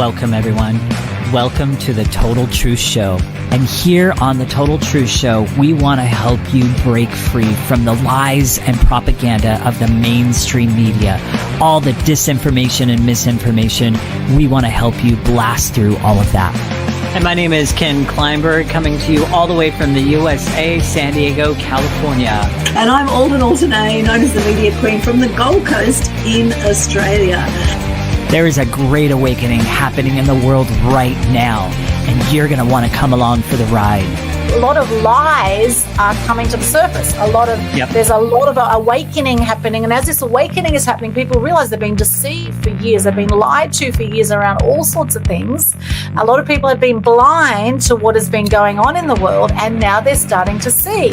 Welcome, everyone. Welcome to the Total Truth Show. And here on the Total Truth Show, we want to help you break free from the lies and propaganda of the mainstream media, all the disinformation and misinformation. We want to help you blast through all of that. And my name is Ken Kleinberg, coming to you all the way from the USA, San Diego, California. And I'm Aldwyn Altuney, known as the Media Queen from the Gold Coast in Australia. There is a great awakening happening in the world right now, and you're going to want to come along for the ride. A lot of lies are coming to the surface. There's a lot of awakening happening, and as this awakening is happening, people realize they've been deceived for years. They've been lied to for years around all sorts of things. A lot of people have been blind to what has been going on in the world, and now they're starting to see.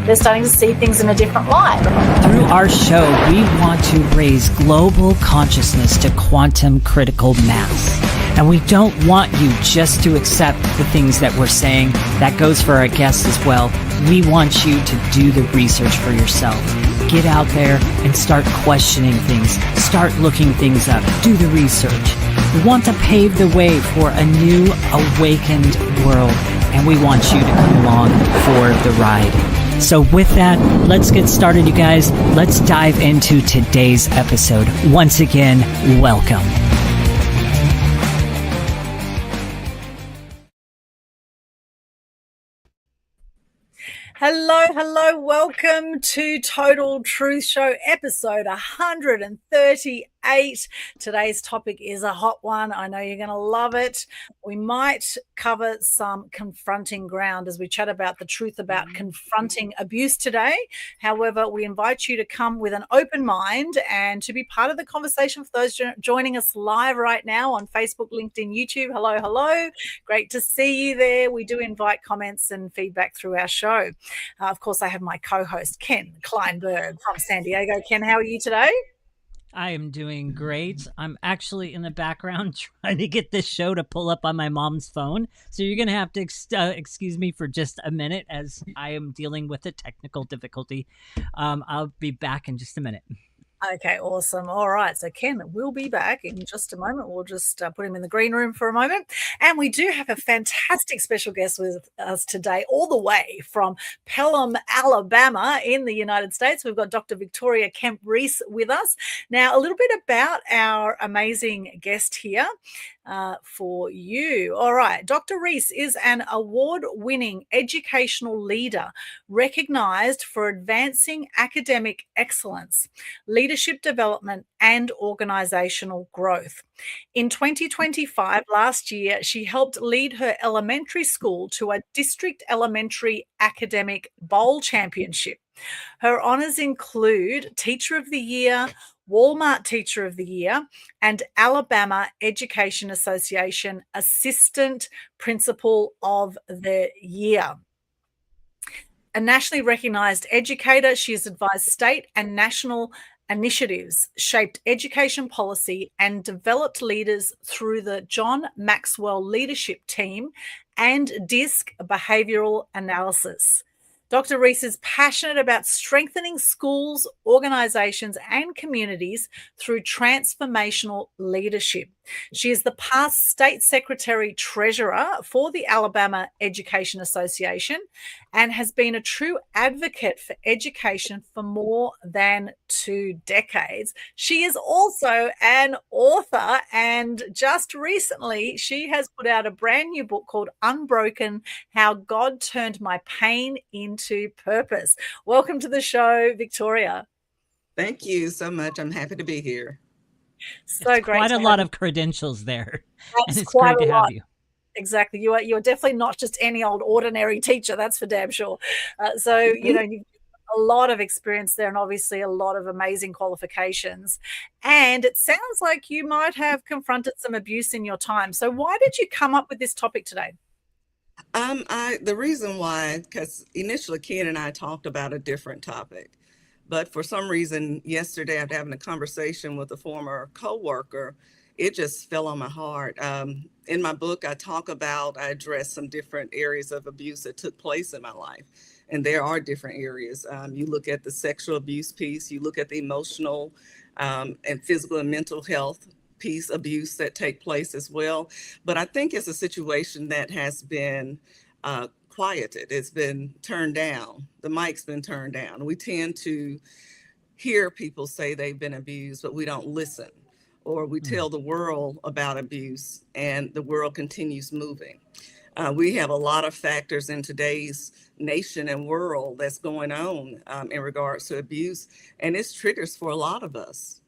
They're starting to see things in a different light. Through our show, we want to raise global consciousness to quantum critical mass. And we don't want you just to accept the things that we're saying. That goes for our guests as well. We want you to do the research for yourself. Get out there and start questioning things. Start looking things up. Do the research. We want to pave the way for a new awakened world. And we want you to come along for the ride. So with that, let's get started, you guys. Let's dive into today's episode. Once again, welcome. Hello. Welcome to Total Truth Show, episode 138. Today's topic is a hot one. I know you're going to love it. We might cover some confronting ground as we chat about the truth about confronting abuse today. However, we invite you to come with an open mind and to be part of the conversation for those joining us live right now on Facebook, LinkedIn, YouTube. Hello. Great to see you there. We do invite comments and feedback through our show. Of course, I have my co-host, Ken Kleinberg from San Diego. Ken, how are you today? I am doing great. I'm actually in the background trying to get this show to pull up on my mom's phone. So you're going to have to excuse me for just a minute as I am dealing with a technical difficulty. I'll be back in just a minute. Okay, awesome. All right. So Ken will be back in just a moment. We'll just put him in the green room for a moment. And we do have a fantastic special guest with us today, all the way from Pelham, Alabama in the United States. We've got Dr. Victoria Kemp Reese with us. Now, a little bit about our amazing guest here. For you. All right. Dr. Reese is an award-winning educational leader recognized for advancing academic excellence, leadership development, and organizational growth. In 2025, last year, she helped lead her elementary school to a district elementary academic bowl championship. Her honors include Teacher of the Year, Walmart Teacher of the Year, and Alabama Education Association Assistant Principal of the Year. A nationally recognized educator, she has advised state and national initiatives, shaped education policy, and developed leaders through the John Maxwell Leadership Team and DISC Behavioral Analysis. Dr. Reese is passionate about strengthening schools, organizations, and communities through transformational leadership. She is the past State Secretary Treasurer for the Alabama Education Association and has been a true advocate for education for more than 2 decades. She is also an author, and just recently she has put out a brand new book called Unbroken: How God Turned My Pain into Purpose. Welcome to the show, Victoria. Thank you so much. I'm happy to be here. So it's great. Quite a lot of credentials there. And it's great to have you. Exactly. You're definitely not just any old ordinary teacher. That's for damn sure. You've a lot of experience there and obviously a lot of amazing qualifications. And it sounds like you might have confronted some abuse in your time. So why did you come up with this topic today? The reason why, because initially Ken and I talked about a different topic. But for some reason, yesterday, after having a conversation with a former coworker, it just fell on my heart. In my book, I address some different areas of abuse that took place in my life. And there are different areas. You look at the sexual abuse piece, you look at the emotional and physical and mental health peace abuse that take place as well. But I think it's a situation that has been quieted. It's been turned down. The mic's been turned down. We tend to hear people say they've been abused, but we don't listen. Or we tell the world about abuse and the world continues moving. We have a lot of factors in today's nation and world that's going on in regards to abuse. And it's triggers for a lot of us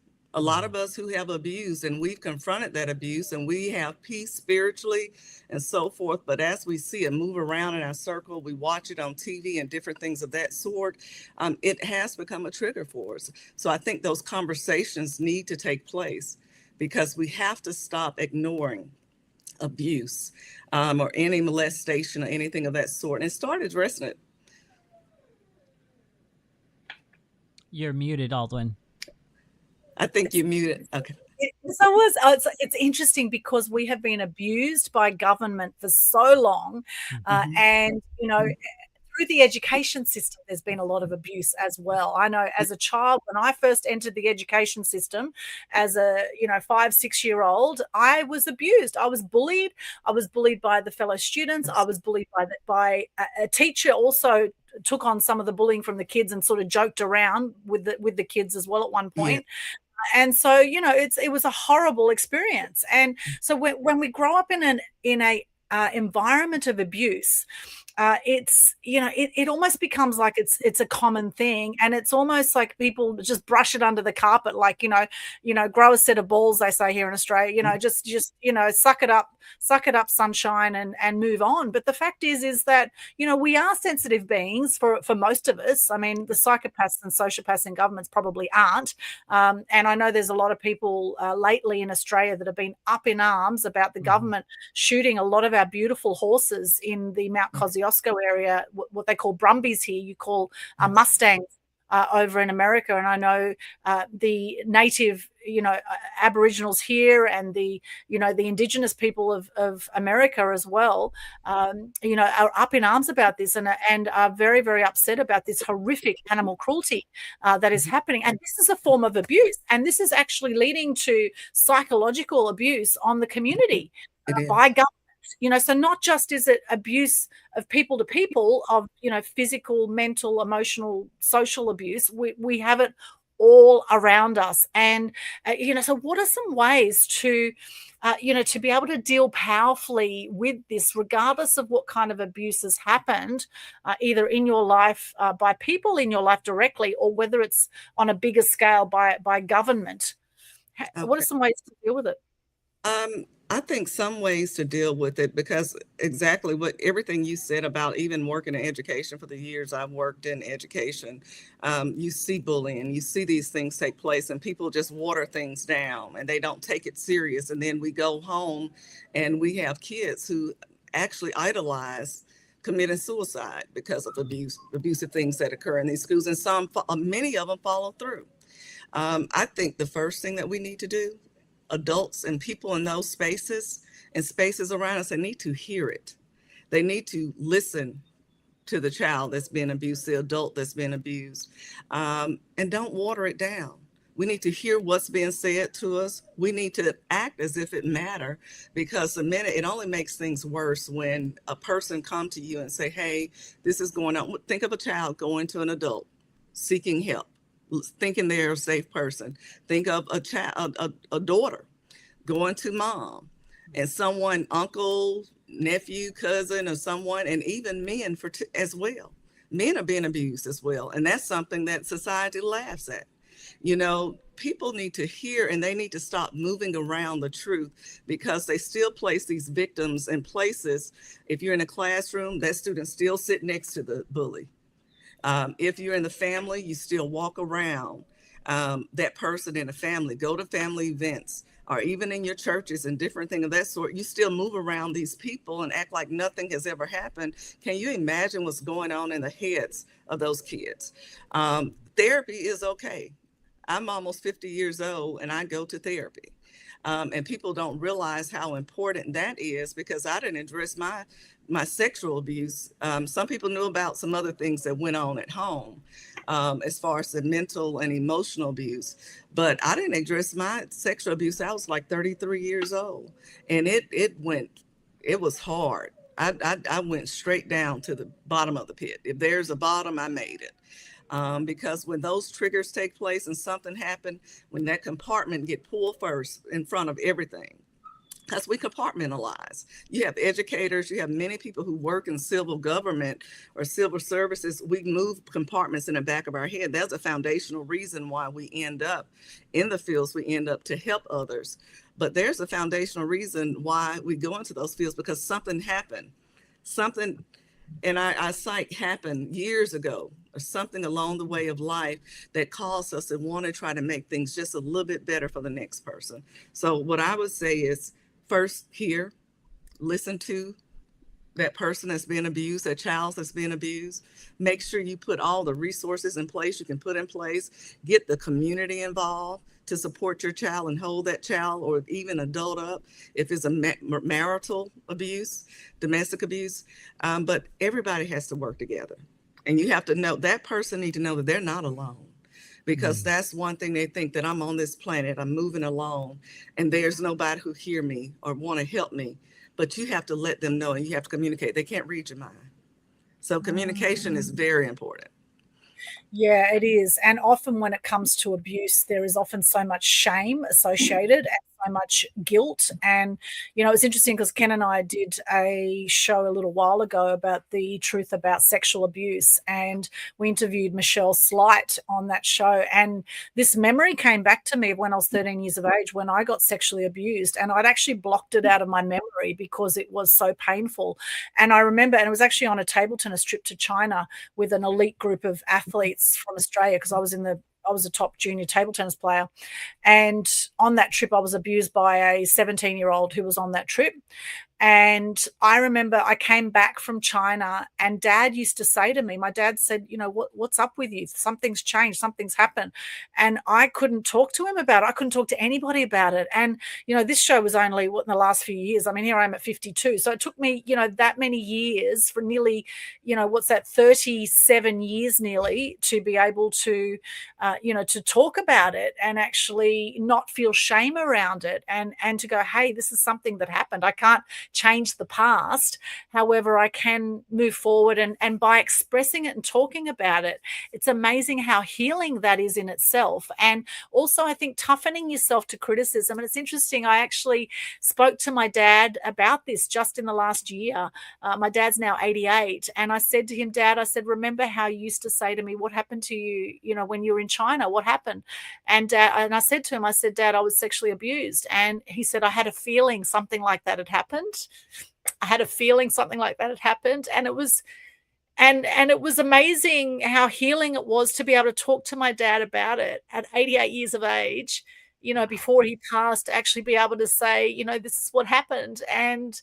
who have abused, and we've confronted that abuse and we have peace spiritually and so forth. But as we see it move around in our circle, we watch it on TV and different things of that sort, it has become a trigger for us. So I think those conversations need to take place because we have to stop ignoring abuse or any molestation or anything of that sort and start addressing it. You're muted, Aldwyn. I think you're muted. Okay. It's interesting because we have been abused by government for so long, and through the education system, there's been a lot of abuse as well. I know as a child, when I first entered the education system as a 5-6-year-old, I was abused. I was bullied. I was bullied by the fellow students. I was bullied by a teacher. Also took on some of the bullying from the kids and sort of joked around with the kids as well at one point. Yeah. And so it was a horrible experience. And so when we grow up in an environment of abuse, it almost becomes like it's a common thing, and it's almost like people just brush it under the carpet, like grow a set of balls, they say here in Australia, just suck it up, sunshine, and move on. But the fact is that we are sensitive beings for most of us. I mean, the psychopaths and sociopaths in governments probably aren't, and I know there's a lot of people lately in Australia that have been up in arms about the government shooting a lot of our beautiful horses in the Mount Kosciuszko area, what they call brumbies here, you call mustangs over in America. And I know the native, Aboriginals here and the indigenous people of America as well, are up in arms about this and are very, very upset about this horrific animal cruelty that is happening. And this is a form of abuse. And this is actually leading to psychological abuse on the community by government. So not just is it abuse of people to people, of physical, mental, emotional, social abuse, we have it all around us. And so what are some ways to to be able to deal powerfully with this, regardless of what kind of abuse has happened, either in your life by people in your life directly, or whether it's on a bigger scale by government? Okay. What are some ways to deal with it? I think some ways to deal with it, because exactly what everything you said about even working in education for the years I've worked in education, you see bullying, you see these things take place, and people just water things down and they don't take it serious. And then we go home and we have kids who actually idolize committing suicide because of abusive things that occur in these schools, and many of them follow through. I think the first thing that we need to do, adults and people in those spaces and spaces around us, they need to hear it. They need to listen to the child that's been abused, the adult that's been abused, and don't water it down. We need to hear what's being said to us. We need to act as if it matters, because the minute it only makes things worse when a person come to you and say, hey, this is going on. Think of a child going to an adult seeking help, thinking they're a safe person. Think of a child, a daughter going to mom, and someone, uncle, nephew, cousin, or someone, and even men as well. Men are being abused as well. And that's something that society laughs at. People need to hear, and they need to stop moving around the truth, because they still place these victims in places. If you're in a classroom, that student still sit next to the bully. If you're in the family, you still walk around that person in a family, go to family events, or even in your churches and different things of that sort. You still move around these people and act like nothing has ever happened. Can you imagine what's going on in the heads of those kids? Therapy is okay. I'm almost 50 years old and I go to therapy. And people don't realize how important that is, because I didn't address my sexual abuse. Some people knew about some other things that went on at home. as far as the mental and emotional abuse. But I didn't address my sexual abuse. I was like 33 years old, and it was hard. I went straight down to the bottom of the pit. If there's a bottom, I made it. Because when those triggers take place and something happened, when that compartment get pulled first in front of everything, because we compartmentalize. You have educators, you have many people who work in civil government or civil services. We move compartments in the back of our head. That's a foundational reason why we end up in the fields we end up to help others. But there's a foundational reason why we go into those fields, because something happened. Something in our psyche happened years ago, or something along the way of life that caused us to want to try to make things just a little bit better for the next person. So what I would say is, first, hear, listen to that person that's been abused, that child that's been abused. Make sure you put all the resources in place you can put in place. Get the community involved to support your child and hold that child or even adult up if it's a marital abuse, domestic abuse. But everybody has to work together. And you have to know, that person need to know that they're not alone. Because that's one thing, they think that I'm on this planet, I'm moving along, and there's nobody who hear me or want to help me. But you have to let them know, and you have to communicate. They can't read your mind. So communication is very important. Yeah, it is. And often when it comes to abuse, there is often so much shame associated and so much guilt. And, it's interesting because Ken and I did a show a little while ago about the truth about sexual abuse. And we interviewed Michelle Slight on that show. And this memory came back to me when I was 13 years of age, when I got sexually abused. And I'd actually blocked it out of my memory because it was so painful. And I remember, and it was actually on a table tennis trip to China with an elite group of athletes from Australia, because I was a top junior table tennis player. And on that trip, I was abused by a 17-year-old who was on that trip. And I remember I came back from China, and Dad used to say to me, my dad said, what's up with you? Something's changed, something's happened. And I couldn't talk to him about it. I couldn't talk to anybody about it. And, this show was only in the last few years. I mean, here I am at 52. So it took me, that many years, for nearly, 37 years nearly, to be able to, to talk about it and actually not feel shame around it, and to go, hey, this is something that happened. I can't change the past. However, I can move forward, and by expressing it and talking about it, it's amazing how healing that is in itself. And also, I think toughening yourself to criticism. And it's interesting, I actually spoke to my dad about this just in the last year. My dad's now 88. And I said to him, Dad, I said, remember how you used to say to me, what happened to you, when you were in China? What happened? And I said to him, I said, Dad, I was sexually abused. And he said, I had a feeling something like that had happened. I had a feeling something like that had happened. And it was amazing how healing it was to be able to talk to my dad about it at 88 years of age, before he passed, to actually be able to say, this is what happened. And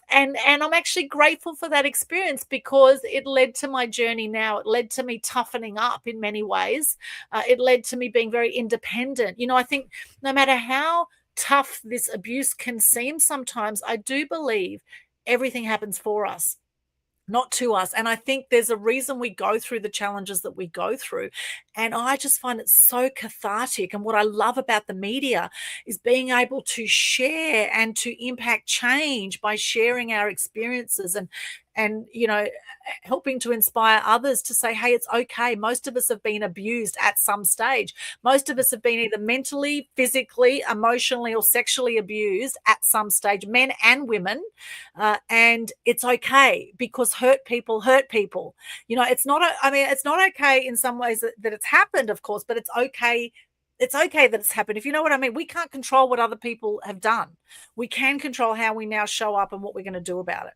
I'm actually grateful for that experience, because it led to my journey now. It led to me toughening up in many ways. It led to me being very independent. I think no matter how tough this abuse can seem sometimes, I do believe everything happens for us, not to us. And I think there's a reason we go through the challenges that we go through. And I just find it so cathartic. And what I love about the media is being able to share and to impact change by sharing our experiences and helping to inspire others to say, hey, it's okay. Most of us have been abused at some stage. Most of us have been either mentally, physically, emotionally, or sexually abused at some stage, men and women. And it's okay, because hurt people hurt people. It's not okay in some ways that it's happened, of course, but it's okay. It's okay that it's happened. If you know what I mean. We can't control what other people have done. We can control how we now show up and what we're going to do about it.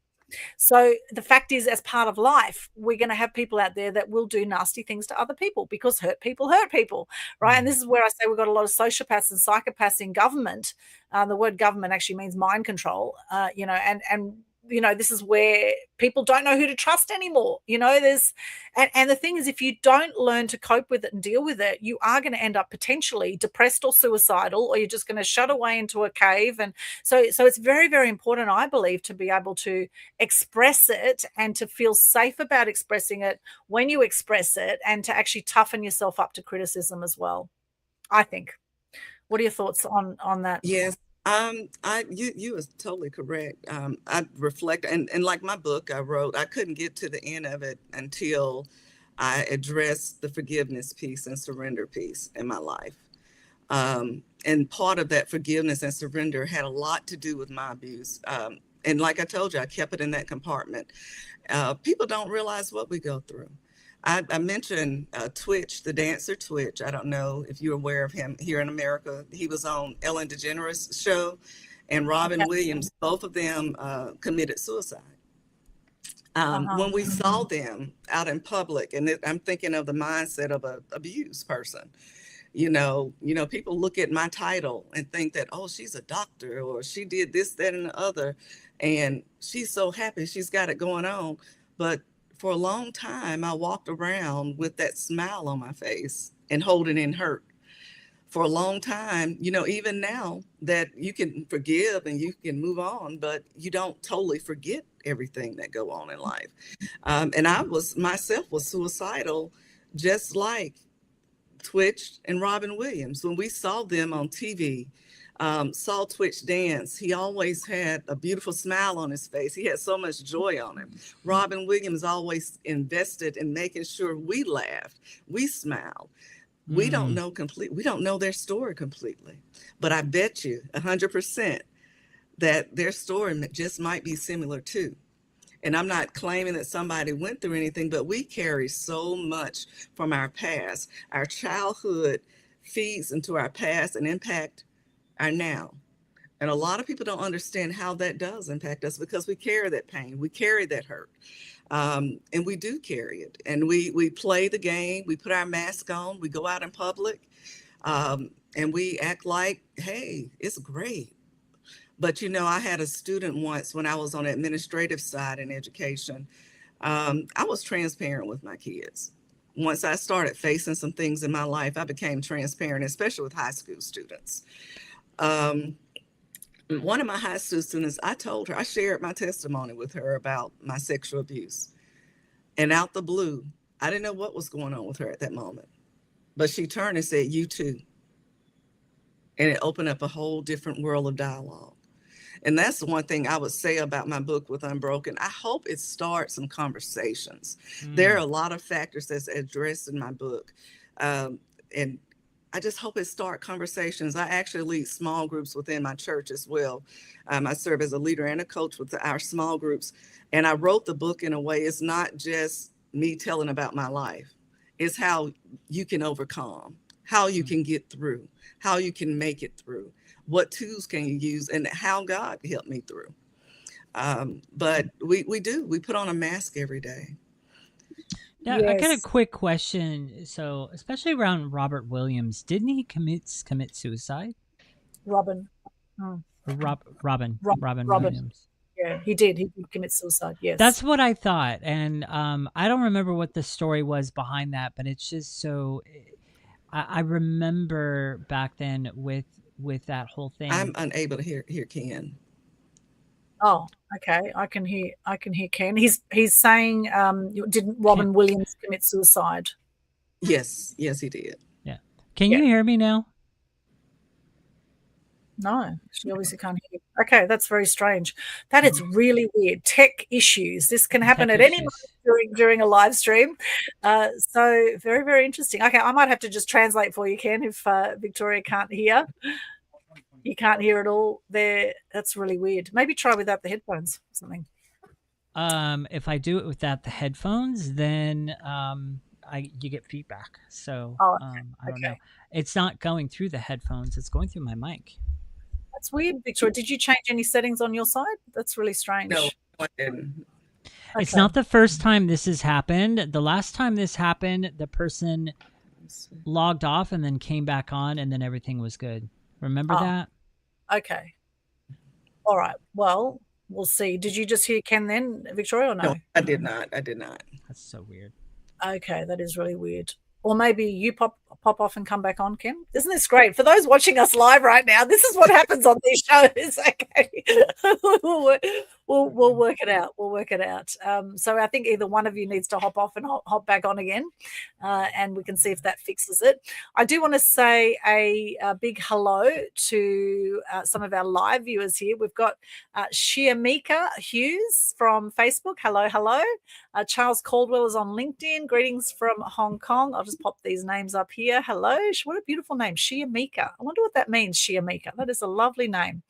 So the fact is, as part of life, we're going to have people out there that will do nasty things to other people, because hurt people, right? And this is where I say we've got a lot of sociopaths and psychopaths in government. The word government actually means mind control, and this is where people don't know who to trust anymore. There's, and the thing is, if you don't learn to cope with it and deal with it, you are going to end up potentially depressed or suicidal, or you're just going to shut away into a cave. And so it's very, very important, I believe, to be able to express it and to feel safe about expressing it when you express it, and to actually toughen yourself up to criticism as well, I think. What are your thoughts on that? Yes. You was totally correct. I reflect, and like my book I wrote, I couldn't get to the end of it until I addressed the forgiveness piece and surrender piece in my life. And part of that forgiveness and surrender had a lot to do with my abuse. And like I told you, I kept it in that compartment. People don't realize what we go through. I mentioned Twitch, the dancer Twitch. I don't know if you're aware of him here in America. He was on Ellen DeGeneres' show, and Robin Williams, both of them committed suicide. When we saw them out in public, and I'm thinking of the mindset of an abused person. People look at my title and think that, oh, she's a doctor, or she did this, that, and the other, and she's so happy she's got it going on. But for a long time, I walked around with that smile on my face and holding in hurt. For a long time, even now that you can forgive and you can move on, but you don't totally forget everything that go on in life. And I myself was suicidal, just like Twitch and Robin Williams. When we saw them on TV, saw Twitch dance, he always had a beautiful smile on his face. He had so much joy on him. Robin Williams always invested in making sure we laughed, we smiled. We don't know their story completely, but I bet you 100% that their story just might be similar too. And I'm not claiming that somebody went through anything, but we carry so much from our past. Our childhood feeds into our past and impact our now. And a lot of people don't understand how that does impact us, because we carry that pain, we carry that hurt, and we do carry it. And we play the game, we put our mask on, we go out in public, and we act like, hey, it's great. But I had a student once when I was on the administrative side in education. I was transparent with my kids. Once I started facing some things in my life, I became transparent, especially with high school students. One of my high school students, I shared my testimony with her about my sexual abuse. And out the blue, I didn't know what was going on with her at that moment. But she turned and said, "You too." And it opened up a whole different world of dialogue. And that's the one thing I would say about my book with Unbroken. I hope it starts some conversations. There are a lot of factors that's addressed in my book. And I just hope it starts conversations. I actually lead small groups within my church as well. I serve as a leader and a coach with our small groups. And I wrote the book in a way, it's not just me telling about my life. It's how you can overcome, how you can get through, how you can make it through. What tools can you use, and how God helped me through. But we put on a mask every day. Now, I got a quick question. So, especially around Robert Williams, didn't he commit suicide? Robin. Robin Williams. Yeah, he did. He did commit suicide. Yes, that's what I thought, and I don't remember what the story was behind that, but it's just so. I remember back then with that whole thing. I'm unable to hear Ken. Oh, okay. I can hear Ken. He's saying, didn't Robin Williams commit suicide? Yes, he did. Yeah. Can you hear me now? No, she obviously can't hear you. Okay, that's very strange. That is really weird. Tech issues. This can happen at any moment during a live stream. So very, very interesting. Okay, I might have to just translate for you, Ken, if Victoria can't hear. You can't hear it all there. That's really weird. Maybe try without the headphones or something. If I do it without the headphones, then you get feedback. So I don't know. It's not going through the headphones. It's going through my mic. That's weird, Victoria. Did you change any settings on your side? That's really strange. No, I didn't. Okay. It's not the first time this has happened. The last time this happened, the person logged off and then came back on, and then everything was good. Remember that? Okay. All right. Well, we'll see. Did you just hear Ken then, Victoria, or no? No, I did not. That's so weird. Okay, that is really weird. Or maybe you pop off and come back on, Ken. Isn't this great? For those watching us live right now, this is what happens on these shows. Okay. We'll work it out. We'll work it out. So I think either one of you needs to hop off and hop back on again, and we can see if that fixes it. I do want to say a big hello to some of our live viewers here. We've got Shiamika Hughes from Facebook. Hello, hello. Charles Caldwell is on LinkedIn. Greetings from Hong Kong. I'll just pop these names up here. Hello. What a beautiful name. Shiamika. I wonder what that means, Shiamika. That is a lovely name.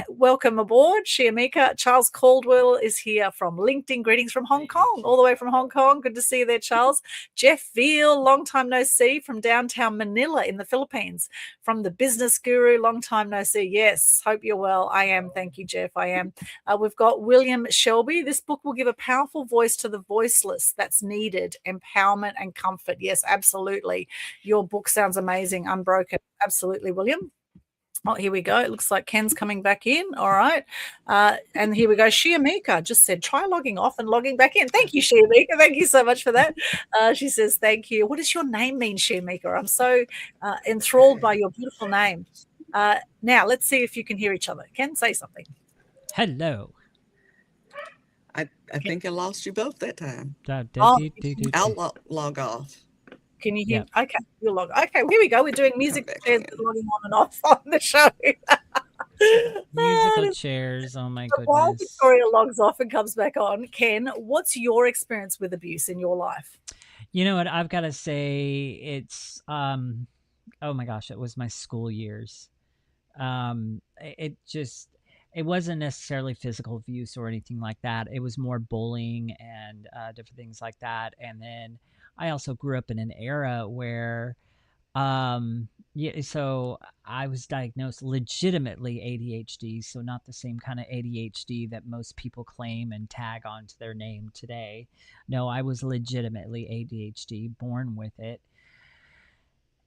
Welcome aboard, Shiamika. Charles Caldwell is here from LinkedIn. Greetings from Hong Kong, all the way from Hong Kong. Good to see you there, Charles. Jeff Veal, long time no see, from downtown Manila in the Philippines. From the Business Guru, long time no see. Yes, hope you're well. I am. Thank you, Jeff. I am. We've got William Shelby. This book will give a powerful voice to the voiceless. That's needed. Empowerment and comfort. Yes, absolutely. Your book sounds amazing. Unbroken. Absolutely, William. Oh, here we go. It looks like Ken's coming back in. All right. And here we go. Shiamika just said, try logging off and logging back in. Thank you, Shiamika. Thank you so much for that. She says, thank you. What does your name mean, Shiamika? I'm so enthralled by your beautiful name. Now, let's see if you can hear each other. Ken, say something. Hello. I think I lost you both that time. I'll log off. Can you hear? Yeah. Okay, you'll log. Okay, here we go. We're doing music chairs logging on and off on the show. Musical chairs. Oh my goodness. While Victoria logs off and comes back on, Ken, what's your experience with abuse in your life? You know what? I've got to say it's, oh my gosh, it was my school years. It wasn't necessarily physical abuse or anything like that. It was more bullying and different things like that. And then I also grew up in an era where, so I was diagnosed legitimately ADHD. So not the same kind of ADHD that most people claim and tag onto their name today. No, I was legitimately ADHD, born with it.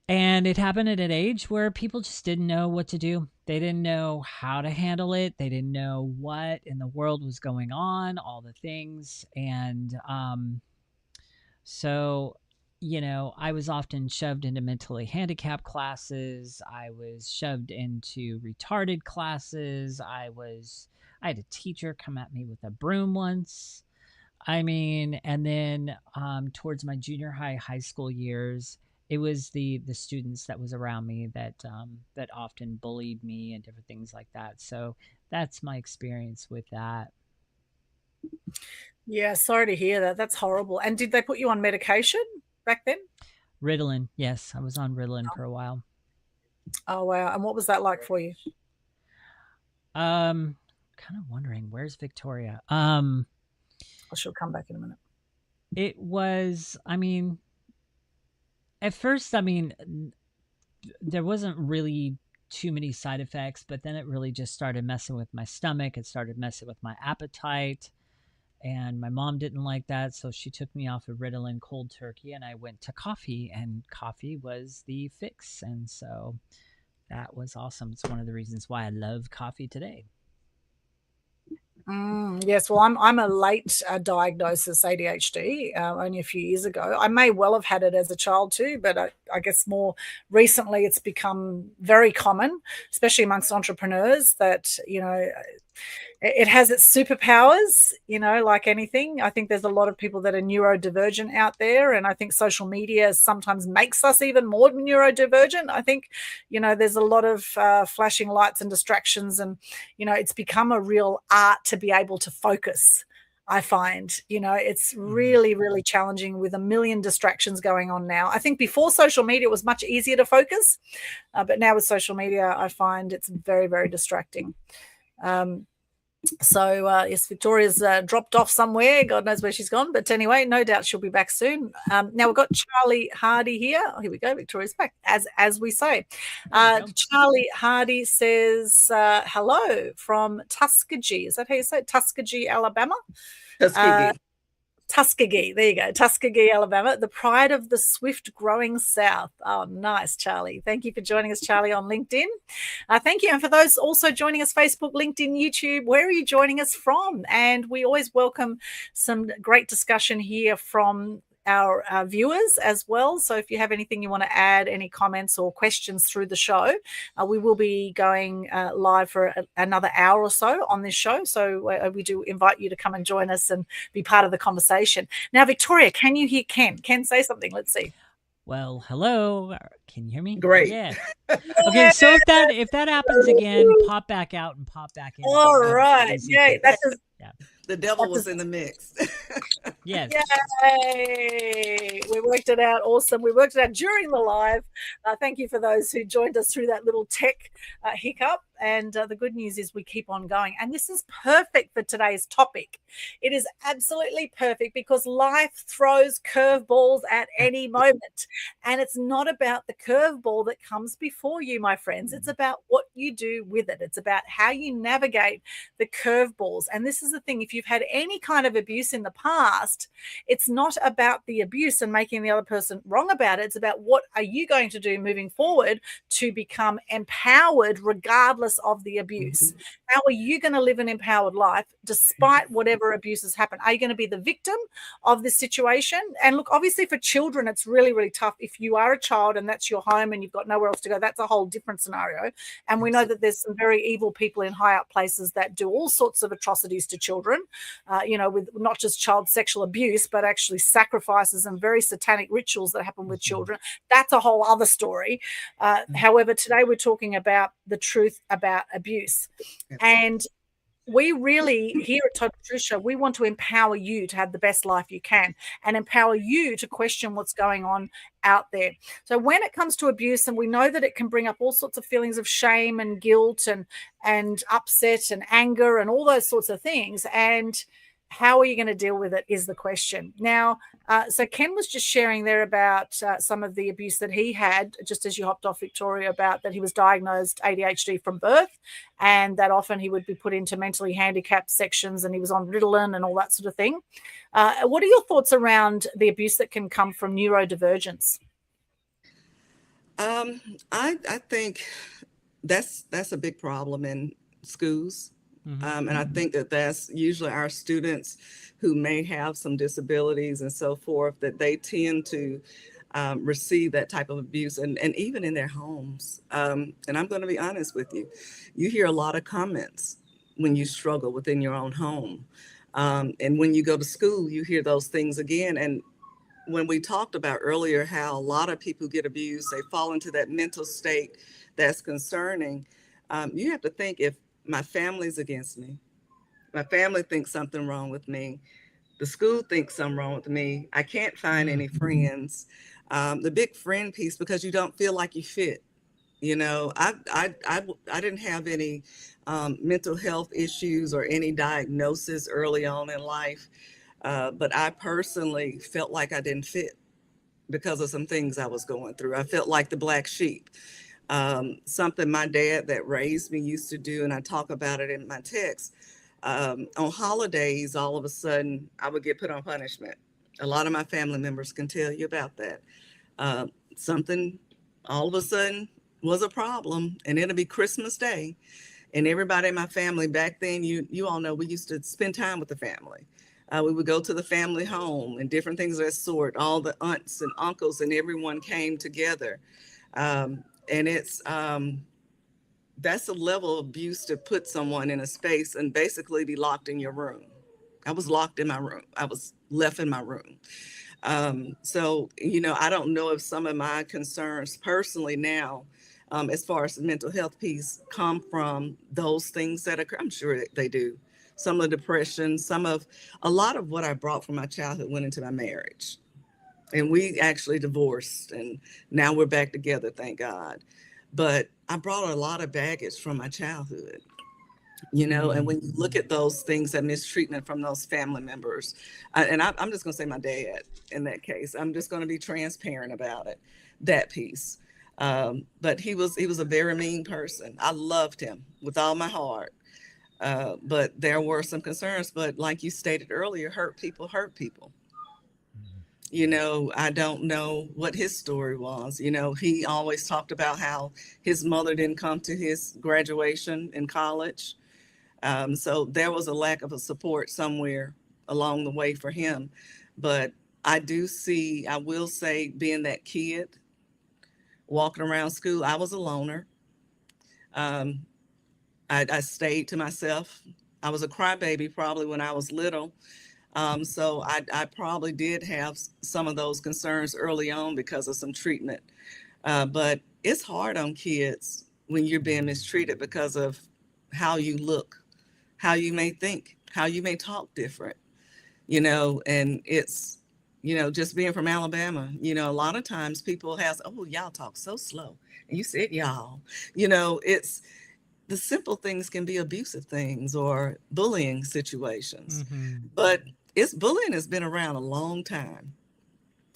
And it happened at an age where people just didn't know what to do. They didn't know how to handle it. They didn't know what in the world was going on, all the things. And so, I was often shoved into mentally handicapped classes. I was shoved into retarded classes. I had a teacher come at me with a broom once. And then towards my junior high school years, it was the students that was around me that often bullied me and different things like that. So that's my experience with that. Yeah, sorry to hear that. That's horrible. And did they put you on medication back then? Ritalin, yes. I was on Ritalin for a while. Oh, wow. And what was that like for you? Kind of wondering, where's Victoria? She'll come back in a minute. It was, at first, there wasn't really too many side effects, but then it really just started messing with my stomach. It started messing with my appetite. And my mom didn't like that, so she took me off of Ritalin cold turkey, and I went to coffee, and coffee was the fix. And so that was awesome. It's one of the reasons why I love coffee today. Yes, well, I'm a late diagnosis ADHD, only a few years ago. I may well have had it as a child too, but I guess more recently it's become very common, especially amongst entrepreneurs, that, it has its superpowers, like anything. I think there's a lot of people that are neurodivergent out there, and I think social media sometimes makes us even more neurodivergent. I think, there's a lot of flashing lights and distractions, and, it's become a real art to be able to focus. I find, it's really, really challenging with a million distractions going on now. I think before social media it was much easier to focus, but now with social media, I find it's very, very distracting. So yes, Victoria's dropped off somewhere. God knows where she's gone. But anyway, no doubt she'll be back soon. Now we've got Charlie Hardy here. Oh, here we go. Victoria's back, as we say. Charlie Hardy says hello from Tuskegee. Is that how you say it? Tuskegee, Alabama? Tuskegee. There you go. Tuskegee, Alabama, the pride of the swift growing South. Oh, nice, Charlie. Thank you for joining us, Charlie, on LinkedIn. Thank you. And for those also joining us, Facebook, LinkedIn, YouTube, where are you joining us from? And we always welcome some great discussion here from our viewers as well. So if you have anything you want to add, any comments or questions through the show, we will be going live for another hour or so on this show. So we do invite you to come and join us and be part of the conversation. Now, Victoria, can you hear Ken? Ken, say something. Let's see. Well, hello. Can you hear me? Great. Yeah. Okay, so if that happens again, pop back out and pop back in. All right. Yeah, that is. Yeah. The devil was in the mix. Yes. Yay! We worked it out. Awesome. We worked it out during the live. Thank you for those who joined us through that little tech hiccup. And the good news is we keep on going. And this is perfect for today's topic. It is absolutely perfect because life throws curveballs at any moment. And it's not about the curveball that comes before you, my friends. It's about what you do with it. It's about how you navigate the curveballs. And this is the thing. If you've had any kind of abuse in the past, it's not about the abuse and making the other person wrong about it. It's about what are you going to do moving forward to become empowered regardless of the abuse. How are you going to live an empowered life despite whatever abuse has happened? Are you going to be the victim of this situation? And look, obviously for children, it's really, really tough. If you are a child and that's your home and you've got nowhere else to go, that's a whole different scenario. And we know that there's some very evil people in high up places that do all sorts of atrocities to children, with not just child sexual abuse, but actually sacrifices and very satanic rituals that happen with children. That's a whole other story. However, today we're talking about the truth about abuse. And we really, here at Total Truth Show, we want to empower you to have the best life you can and empower you to question what's going on out there. So when it comes to abuse, and we know that it can bring up all sorts of feelings of shame and guilt and upset and anger and all those sorts of things. And how are you going to deal with it is the question. Now, so Ken was just sharing there about some of the abuse that he had, just as you hopped off, Victoria, about that he was diagnosed ADHD from birth and that often he would be put into mentally handicapped sections and he was on Ritalin and all that sort of thing. What are your thoughts around the abuse that can come from neurodivergence? I think that's a big problem in schools. And I think that that's usually our students who may have some disabilities and so forth, that they tend to receive that type of abuse and even in their homes. And I'm going to be honest with you. You hear a lot of comments when you struggle within your own home. And when you go to school, you hear those things again. And when we talked about earlier how a lot of people get abused, they fall into that mental state that's concerning. You have to think, if my family's against me, my family thinks something wrong with me, the school thinks something wrong with me, I can't find any friends, the big friend piece, because you don't feel like you fit. I didn't have any mental health issues or any diagnosis early on in life, but I personally felt like I didn't fit because of some things I was going through. I felt like the black sheep. Something my dad that raised me used to do, and I talk about it in my text. On holidays, all of a sudden, I would get put on punishment. A lot of my family members can tell you about that. Something all of a sudden was a problem, and it'll be Christmas Day. And everybody in my family back then, you all know, we used to spend time with the family. We would go to the family home and different things of that sort. All the aunts and uncles and everyone came together. And it's that's a level of abuse to put someone in a space and basically be locked in your room. I was locked in my room. I was left in my room. So, I don't know if some of my concerns personally now, as far as the mental health piece, come from those things that occur. I'm sure they do. Some of the depression, a lot of what I brought from my childhood went into my marriage. And we actually divorced, and now we're back together, thank God. But I brought a lot of baggage from my childhood, and when you look at those things, that mistreatment from those family members, and I'm just going to say my dad in that case. I'm just going to be transparent about it, that piece. But he was a very mean person. I loved him with all my heart. But there were some concerns. But like you stated earlier, hurt people hurt people. I don't know what his story was. He always talked about how his mother didn't come to his graduation in college. So there was a lack of a support somewhere along the way for him. But I will say, being that kid walking around school, I was a loner. I stayed to myself. I was a crybaby probably when I was little. So I probably did have some of those concerns early on because of some treatment. But it's hard on kids when you're being mistreated because of how you look, how you may think, how you may talk different, and it's, just being from Alabama, a lot of times people have, oh, y'all talk so slow. And you said y'all, it's the simple things can be abusive things or bullying situations. But bullying has been around a long time.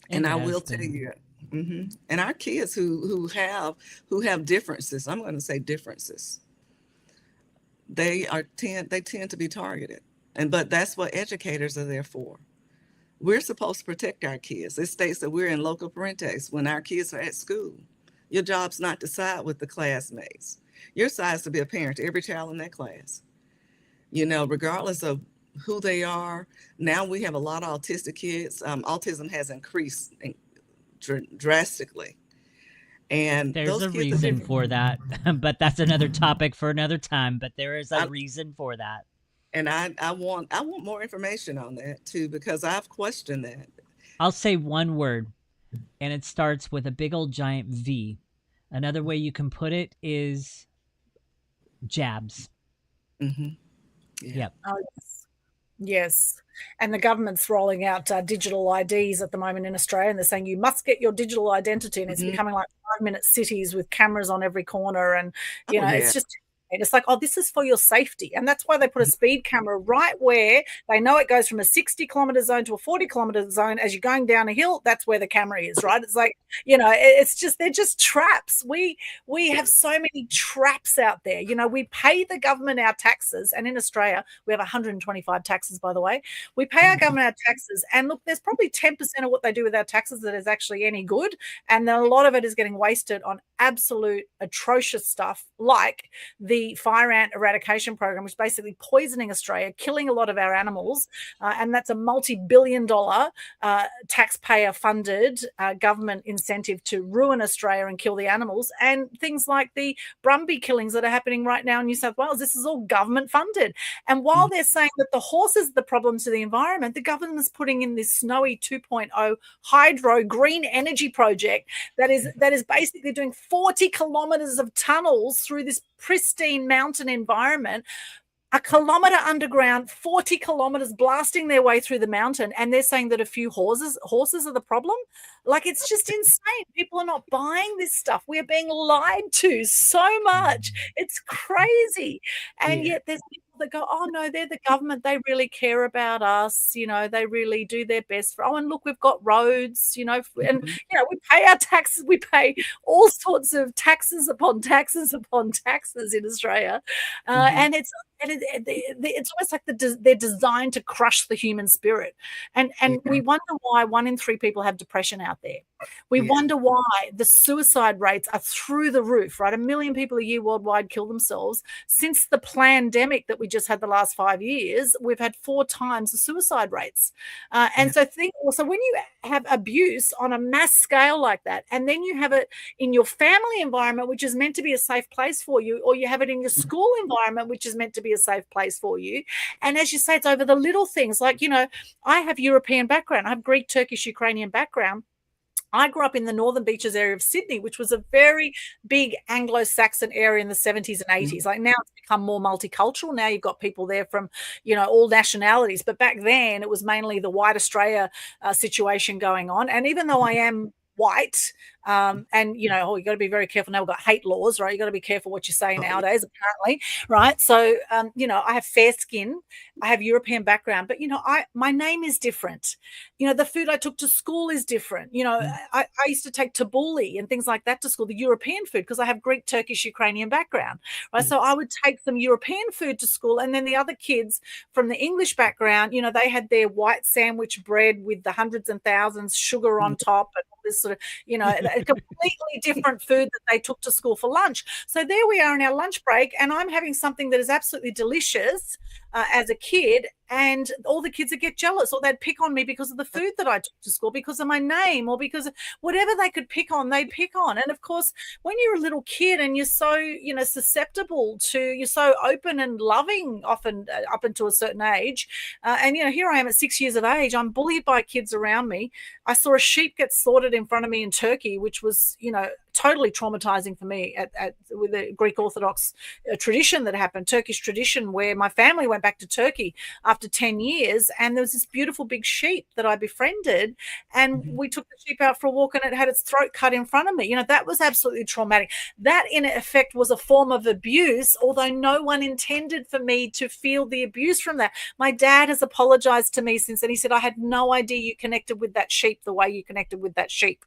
And I will tell you, and our kids who have differences, I'm going to say differences, they tend to be targeted. But that's what educators are there for. We're supposed to protect our kids. It states that we're in loco parentis when our kids are at school. Your job's not to side with the classmates. Your side is to be a parent to every child in that class. Regardless of who they are. Now we have a lot of autistic kids. Autism has increased drastically. And there's a reason for that, but that's another topic for another time. But there is a reason for that. And I want more information on that too, because I've questioned that. I'll say one word, and it starts with a big old giant V. Another way you can put it is jabs. Yeah. Yep. Oh, yes. Yes. And the government's rolling out digital IDs at the moment in Australia, and they're saying you must get your digital identity, and it's becoming like 5-minute cities with cameras on every corner. And, it's just, it's like, oh, this is for your safety. And that's why they put a speed camera right where they know it goes from a 60-kilometer zone to a 40-kilometer zone. As you're going down a hill, that's where the camera is, right? It's like, it's just, they're just traps. We have so many traps out there. We pay the government our taxes. And in Australia, we have 125 taxes, by the way. We pay our government our taxes. And look, there's probably 10% of what they do with our taxes that is actually any good. And then a lot of it is getting wasted on absolute atrocious stuff like the fire ant eradication program, which is basically poisoning Australia, killing a lot of our animals. And that's a multi-billion-dollar taxpayer-funded government incentive to ruin Australia and kill the animals. And things like the Brumby killings that are happening right now in New South Wales, this is all government-funded. And while they're saying that the horses are the problem to the environment, the government is putting in this Snowy 2.0 hydro green energy project that is basically doing 40 kilometres of tunnels through this pristine mountain environment, a kilometre underground, 40 kilometres blasting their way through the mountain, and they're saying that a few horses are the problem. Like, it's just insane. People are not buying this stuff. We are being lied to so much. It's crazy. And yet there's people that go, oh no, they're the government, they really care about us, they really do their best for, and look, we've got roads, and we pay our taxes, we pay all sorts of taxes upon taxes upon taxes in Australia, and it's almost like they're designed to crush the human spirit, and we wonder why 1 in 3 people have depression out there. We wonder why the suicide rates are through the roof, right? 1 million people a year worldwide kill themselves. Since the pandemic that we just had the last 5 years, we've had 4 times the suicide rates. So when you have abuse on a mass scale like that, and then you have it in your family environment, which is meant to be a safe place for you, or you have it in your school environment, which is meant to be a safe place for you. And as you say, it's over the little things. Like, I have European background. I have Greek, Turkish, Ukrainian background. I grew up in the Northern Beaches area of Sydney, which was a very big Anglo-Saxon area in the 70s and 80s. Like, now it's become more multicultural. Now you've got people there from, all nationalities. But back then it was mainly the white Australia situation going on. And even though I am white. And, you know, you got to be very careful. Now we've got hate laws, right? You got to be careful what you say nowadays, apparently, right? So, you know, I have fair skin, I have European background, but, you know, my name is different. You know, the food I took to school is different. You know, I used to take tabbouleh and things like that to school, the European food, because I have Greek, Turkish, Ukrainian background, right? So I would take some European food to school, and then the other kids from the English background, you know, they had their white sandwich bread with the hundreds and thousands sugar on top and all this sort of, you know, a completely different food that they took to school for lunch. So there we are in our lunch break, and I'm having something that is absolutely delicious as a kid, and all the kids would get jealous, or they'd pick on me because of the food that I took to school, because of my name, or because of whatever they could pick on, they'd pick on. And of course, when you're a little kid and you're so, you know, susceptible to, you're so open and loving often up until a certain age. And, you know, here I am at 6 years of age, I'm bullied by kids around me. I saw a sheep get slaughtered in front of me in Turkey, which was, you know, totally traumatizing for me with the Greek Orthodox tradition that happened, Turkish tradition, where my family went back to Turkey after 10 years, and there was this beautiful big sheep that I befriended, and we took the sheep out for a walk, and it had its throat cut in front of me. You know, that was absolutely traumatic. That in effect was a form of abuse, although no one intended for me to feel the abuse from that. My dad has apologized to me since then. He said, I had no idea you connected with that sheep the way you connected with that sheep,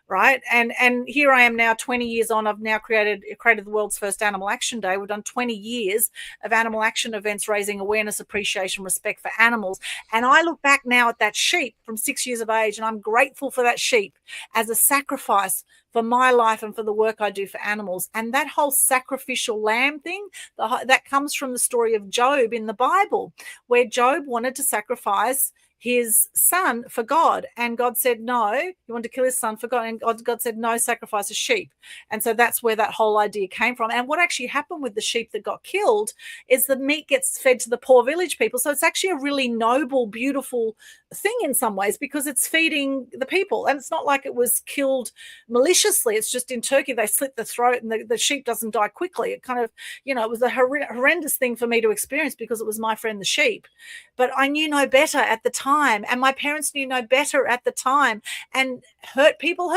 right? And here I am now 20 years on. I've now created the world's first Animal Action Day. We've done 20 years of animal action events raising awareness, appreciation, respect for animals. And I look back now at that sheep from 6 years of age, and I'm grateful for that sheep as a sacrifice for my life and for the work I do for animals. And that whole sacrificial lamb thing, that comes from the story of Job in the Bible, where Job wanted to sacrifice his son for God, and God said no. He wanted to kill his son for God, and God said no, sacrifice a sheep. And so that's where that whole idea came from. And what actually happened with the sheep that got killed is the meat gets fed to the poor village people. So it's actually a really noble, beautiful thing in some ways, because it's feeding the people, and it's not like it was killed maliciously. It's just in Turkey they slit the throat, and the sheep doesn't die quickly. It kind of, you know, it was a horrendous thing for me to experience, because it was my friend the sheep. But I knew no better at the time, and my parents knew no better at the time, and hurt people.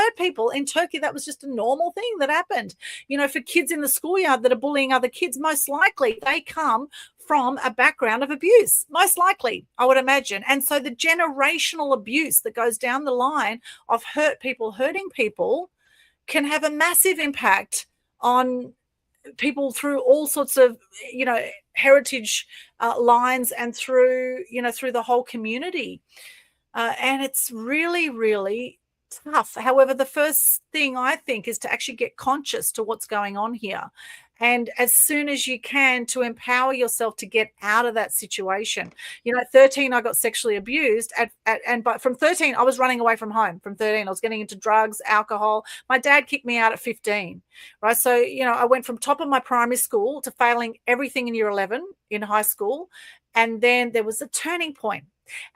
In Turkey, that was just a normal thing that happened. You know, for kids in the schoolyard that are bullying other kids, most likely they come from a background of abuse, most likely, I would imagine. And so the generational abuse that goes down the line of hurt people hurting people can have a massive impact on people through all sorts of, you know, heritage lines, and through, you know, through the whole community. And it's really, really tough. However, the first thing I think is to actually get conscious to what's going on here. And as soon as you can, to empower yourself to get out of that situation. You know, at 13, I got sexually abused. But from 13, I was running away from home. From 13, I was getting into drugs, alcohol. My dad kicked me out at 15, right? So, you know, I went from top of my primary school to failing everything in year 11 in high school. And then there was a turning point.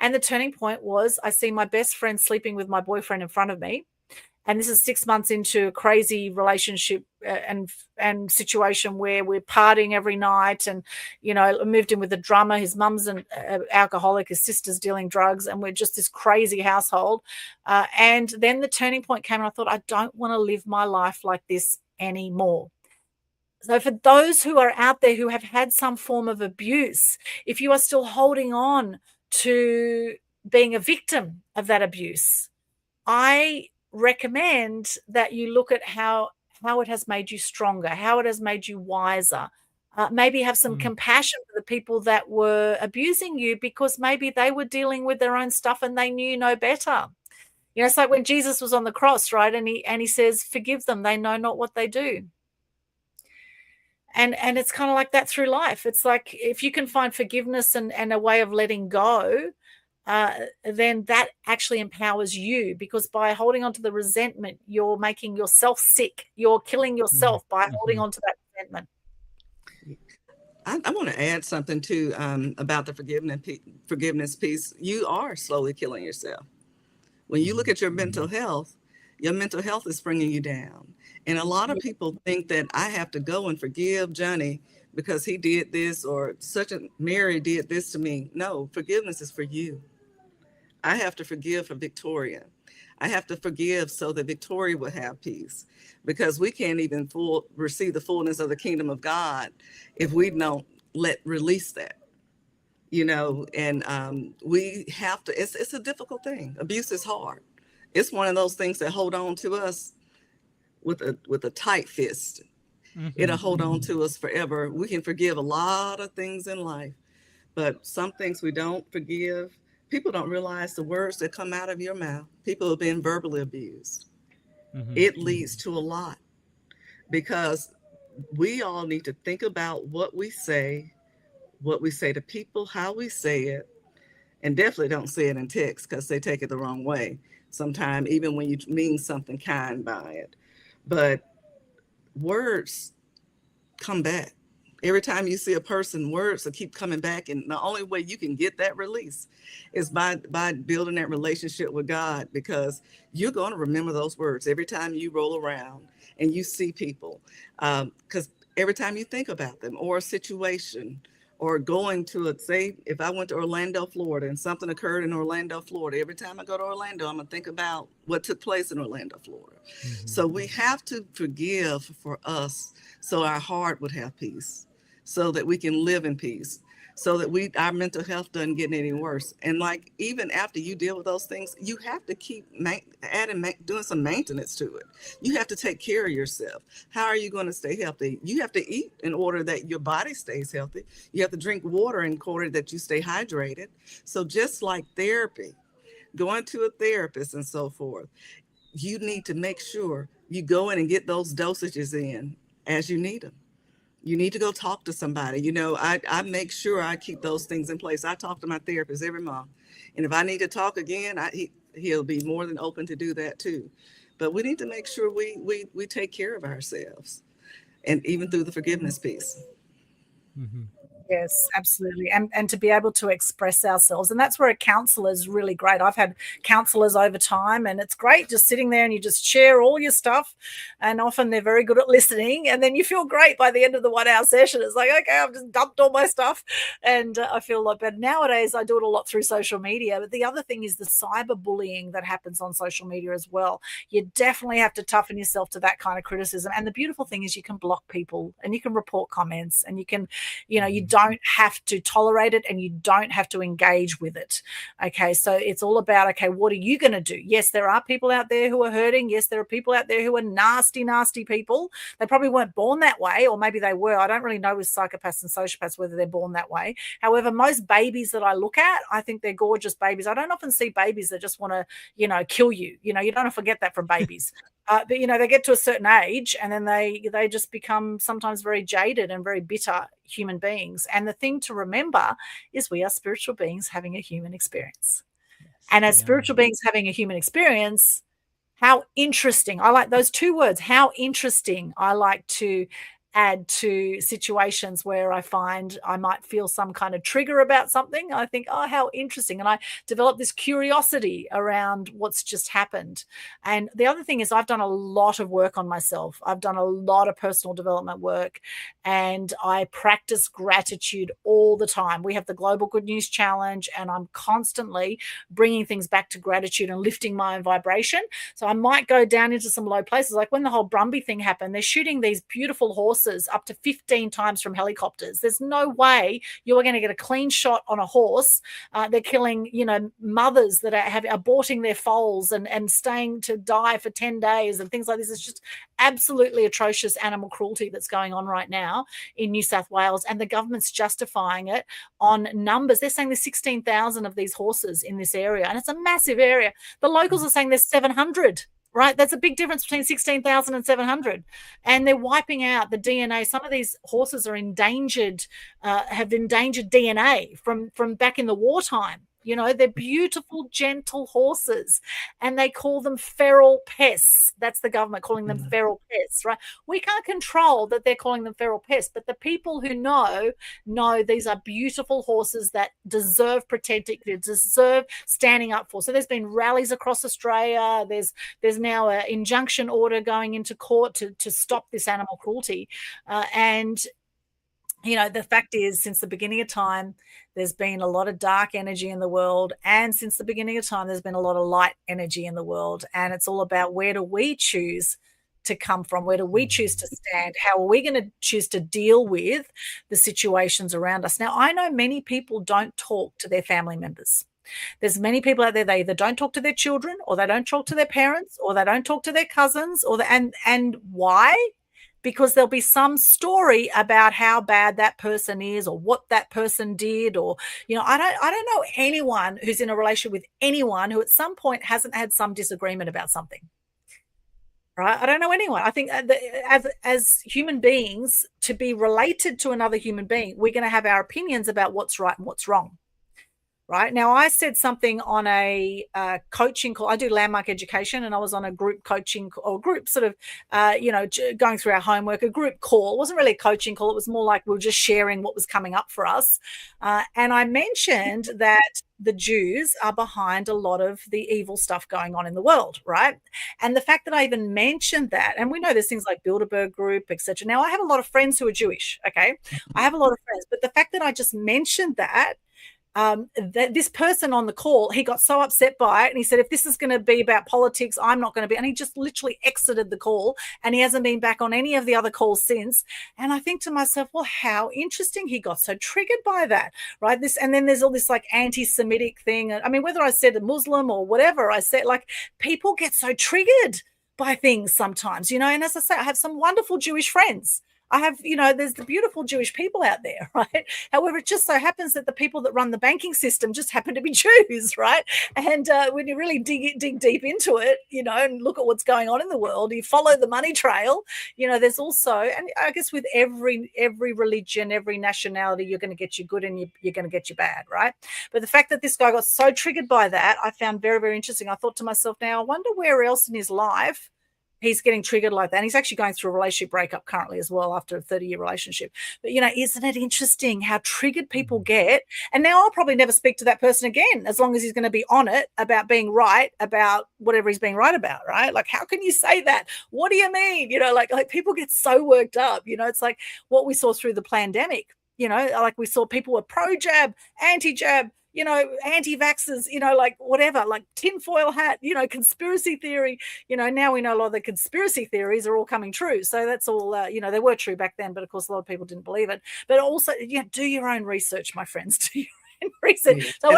And the turning point was, I see my best friend sleeping with my boyfriend in front of me. And this is 6 months into a crazy relationship and situation where we're partying every night. And, you know, I moved in with a drummer. His mum's an alcoholic. His sister's dealing drugs. And we're just this crazy household. And then the turning point came, and I thought, I don't want to live my life like this anymore. So for those who are out there who have had some form of abuse, if you are still holding on to being a victim of that abuse, I recommend that you look at how it has made you stronger, how it has made you wiser. Maybe have some compassion for the people that were abusing you, because maybe they were dealing with their own stuff and they knew no better. You know, it's like when Jesus was on the cross, right? And he says, forgive them, they know not what they do. And it's kind of like that through life. It's like, if you can find forgiveness and a way of letting go, then that actually empowers you, because by holding on to the resentment, you're making yourself sick. You're killing yourself by holding on to that resentment. I want to add something too about the forgiveness piece. You are slowly killing yourself. When you look at your mental health is bringing you down. And a lot of people think that I have to go and forgive Johnny because he did this, or Mary did this to me. No, forgiveness is for you. I have to forgive for Victoria. I have to forgive so that Victoria will have peace, because we can't even receive the fullness of the kingdom of God if we don't release that, and we have to, it's a difficult thing. Abuse is hard. It's one of those things that hold on to us with a tight fist. It'll hold on to us forever. We can forgive a lot of things in life, but some things we don't forgive. People don't realize the words that come out of your mouth. People have been verbally abused. It leads to a lot, because we all need to think about what we say to people, how we say it, and definitely don't say it in text, because they take it the wrong way sometimes, even when you mean something kind by it. But words come back. Every time you see a person, words will keep coming back. And the only way you can get that release is by building that relationship with God, because you're going to remember those words every time you roll around and you see people. Because every time you think about them or a situation, or going to say, if I went to Orlando, Florida, and something occurred in Orlando, Florida, every time I go to Orlando, I'm going to think about what took place in Orlando, Florida. So we have to forgive for us, so our heart would have peace, so that we can live in peace, so that our mental health doesn't get any worse. And like, even after you deal with those things, you have to keep doing some maintenance to it. You have to take care of yourself. How are you going to stay healthy? You have to eat in order that your body stays healthy. You have to drink water in order that you stay hydrated. So just like therapy, going to a therapist and so forth, you need to make sure you go in and get those dosages in as you need them. You need to go talk to somebody. I make sure I keep those things in place. I talk to my therapist every month. And if I need to talk again, he'll be more than open to do that too. But we need to make sure we take care of ourselves, and even through the forgiveness piece. Yes, absolutely. And to be able to express ourselves. And that's where a counsellor is really great. I've had counsellors over time, and it's great just sitting there and you just share all your stuff. And often they're very good at listening. And then you feel great by the end of the 1 hour session. It's like, okay, I've just dumped all my stuff and I feel a lot better. Nowadays, I do it a lot through social media. But the other thing is the cyberbullying that happens on social media as well. You definitely have to toughen yourself to that kind of criticism. And the beautiful thing is you can block people and you can report comments, and you can, you don't have to tolerate it, and you don't have to engage with it. Okay, so it's all about, okay, what are you going to do? Yes, there are people out there who are hurting. Yes, there are people out there who are nasty, nasty people. They probably weren't born that way, or maybe they were. I don't really know with psychopaths and sociopaths whether they're born that way. However, most babies that I look at, I think they're gorgeous babies. I don't often see babies that just want to, kill you. You don't want to forget that from babies. But, they get to a certain age, and then they just become sometimes very jaded and very bitter human beings. And the thing to remember is we are spiritual beings having a human experience. Yes, and as spiritual beings having a human experience, how interesting. I like those two words, how interesting. I like to add to situations where I find I might feel some kind of trigger about something. I think, oh, how interesting. And I develop this curiosity around what's just happened. And the other thing is I've done a lot of work on myself. I've done a lot of personal development work, and I practice gratitude all the time. We have the Global Good News Challenge, and I'm constantly bringing things back to gratitude and lifting my own vibration. So I might go down into some low places. Like when the whole Brumby thing happened, they're shooting these beautiful horses up to 15 times from helicopters. There's no way you're going to get a clean shot on a horse. They're killing, mothers that are aborting their foals and staying to die for 10 days and things like this. It's just absolutely atrocious animal cruelty that's going on right now in New South Wales, and the government's justifying it on numbers. They're saying there's 16,000 of these horses in this area, and it's a massive area. The locals are saying there's 700. Right, that's a big difference between 16,000 and 700, and they're wiping out the DNA. Some of these horses are endangered, have endangered DNA from back in the wartime. They're beautiful, gentle horses, and they call them feral pests. That's the government calling them feral pests, right? We can't control that they're calling them feral pests, but the people who know these are beautiful horses that deserve protecting, deserve standing up for. So there's been rallies across Australia. There's now an injunction order going into court to stop this animal cruelty, and the fact is, since the beginning of time, there's been a lot of dark energy in the world. And since the beginning of time, there's been a lot of light energy in the world. And it's all about, where do we choose to come from? Where do we choose to stand? How are we going to choose to deal with the situations around us? Now, I know many people don't talk to their family members. There's many people out there, they either don't talk to their children, or they don't talk to their parents, or they don't talk to their cousins, and why? Because there'll be some story about how bad that person is, or what that person did, or I don't know anyone who's in a relationship with anyone who at some point hasn't had some disagreement about something. Right? I don't know anyone. I think as human beings, to be related to another human being, we're going to have our opinions about what's right and what's wrong. Right now, I said something on a coaching call. I do landmark education, and I was on a group coaching or group sort of, going through our homework, a group call. It wasn't really a coaching call. It was more like we were just sharing what was coming up for us. And I mentioned that the Jews are behind a lot of the evil stuff going on in the world, right? And the fact that I even mentioned that, and we know there's things like Bilderberg Group, etc. Now, I have a lot of friends who are Jewish, okay? I have a lot of friends, but the fact that I just mentioned that, this person on the call, he got so upset by it, and he said, if this is going to be about politics, I'm not going to be. And he just literally exited the call, and he hasn't been back on any of the other calls since. And I think to myself, well, how interesting. He got so triggered by that, right? And then there's all this like anti-Semitic thing. I mean, whether I said a Muslim or whatever I said, like, people get so triggered by things sometimes, and as I say, I have some wonderful Jewish friends. I have, there's the beautiful Jewish people out there, right? However, it just so happens that the people that run the banking system just happen to be Jews, right? And when you really dig deep into it, and look at what's going on in the world, you follow the money trail, there's also, and I guess with every religion, every nationality, you're going to get your good and you're going to get your bad, right? But the fact that this guy got so triggered by that, I found very, very interesting. I thought to myself, now I wonder where else in his life he's getting triggered like that. And he's actually going through a relationship breakup currently as well, after a 30-year relationship. But, isn't it interesting how triggered people get? And now I'll probably never speak to that person again, as long as he's going to be on it about being right about whatever he's being right about, right? Like, how can you say that? What do you mean? Like people get so worked up. It's like what we saw through the pandemic. Like we saw people were pro-jab, anti-jab, anti-vaxxers, like whatever, like tinfoil hat, conspiracy theory, now we know a lot of the conspiracy theories are all coming true. So that's all, they were true back then, but of course a lot of people didn't believe it. But also, do your own research, my friends, do your own research. So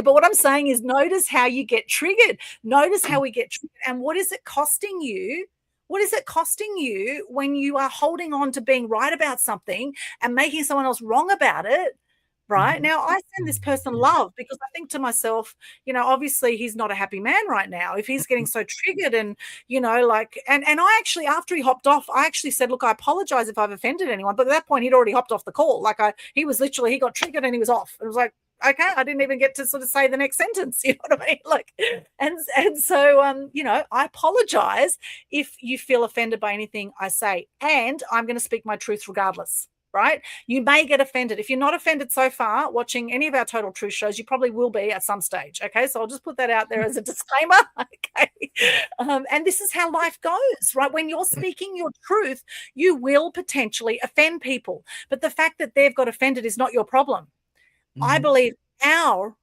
but what I'm saying is, notice how you get triggered. Notice how we get triggered. And what is it costing you? What is it costing you when you are holding on to being right about something and making someone else wrong about it? Right now, I send this person love, because I think to myself, obviously he's not a happy man right now. If he's getting so triggered, and and I actually, after he hopped off, I actually said, look, I apologize if I've offended anyone. But at that point, he'd already hopped off the call. Like he got triggered and he was off. It was like, okay, I didn't even get to sort of say the next sentence. You know what I mean? Like, and so, I apologize if you feel offended by anything I say, and I'm going to speak my truth regardless. Right? You may get offended. If you're not offended so far watching any of our Total Truth shows, you probably will be at some stage. Okay. So I'll just put that out there as a disclaimer. Okay. And this is how life goes, right? When you're speaking your truth, you will potentially offend people. But the fact that they've got offended is not your problem. Mm-hmm. I believe our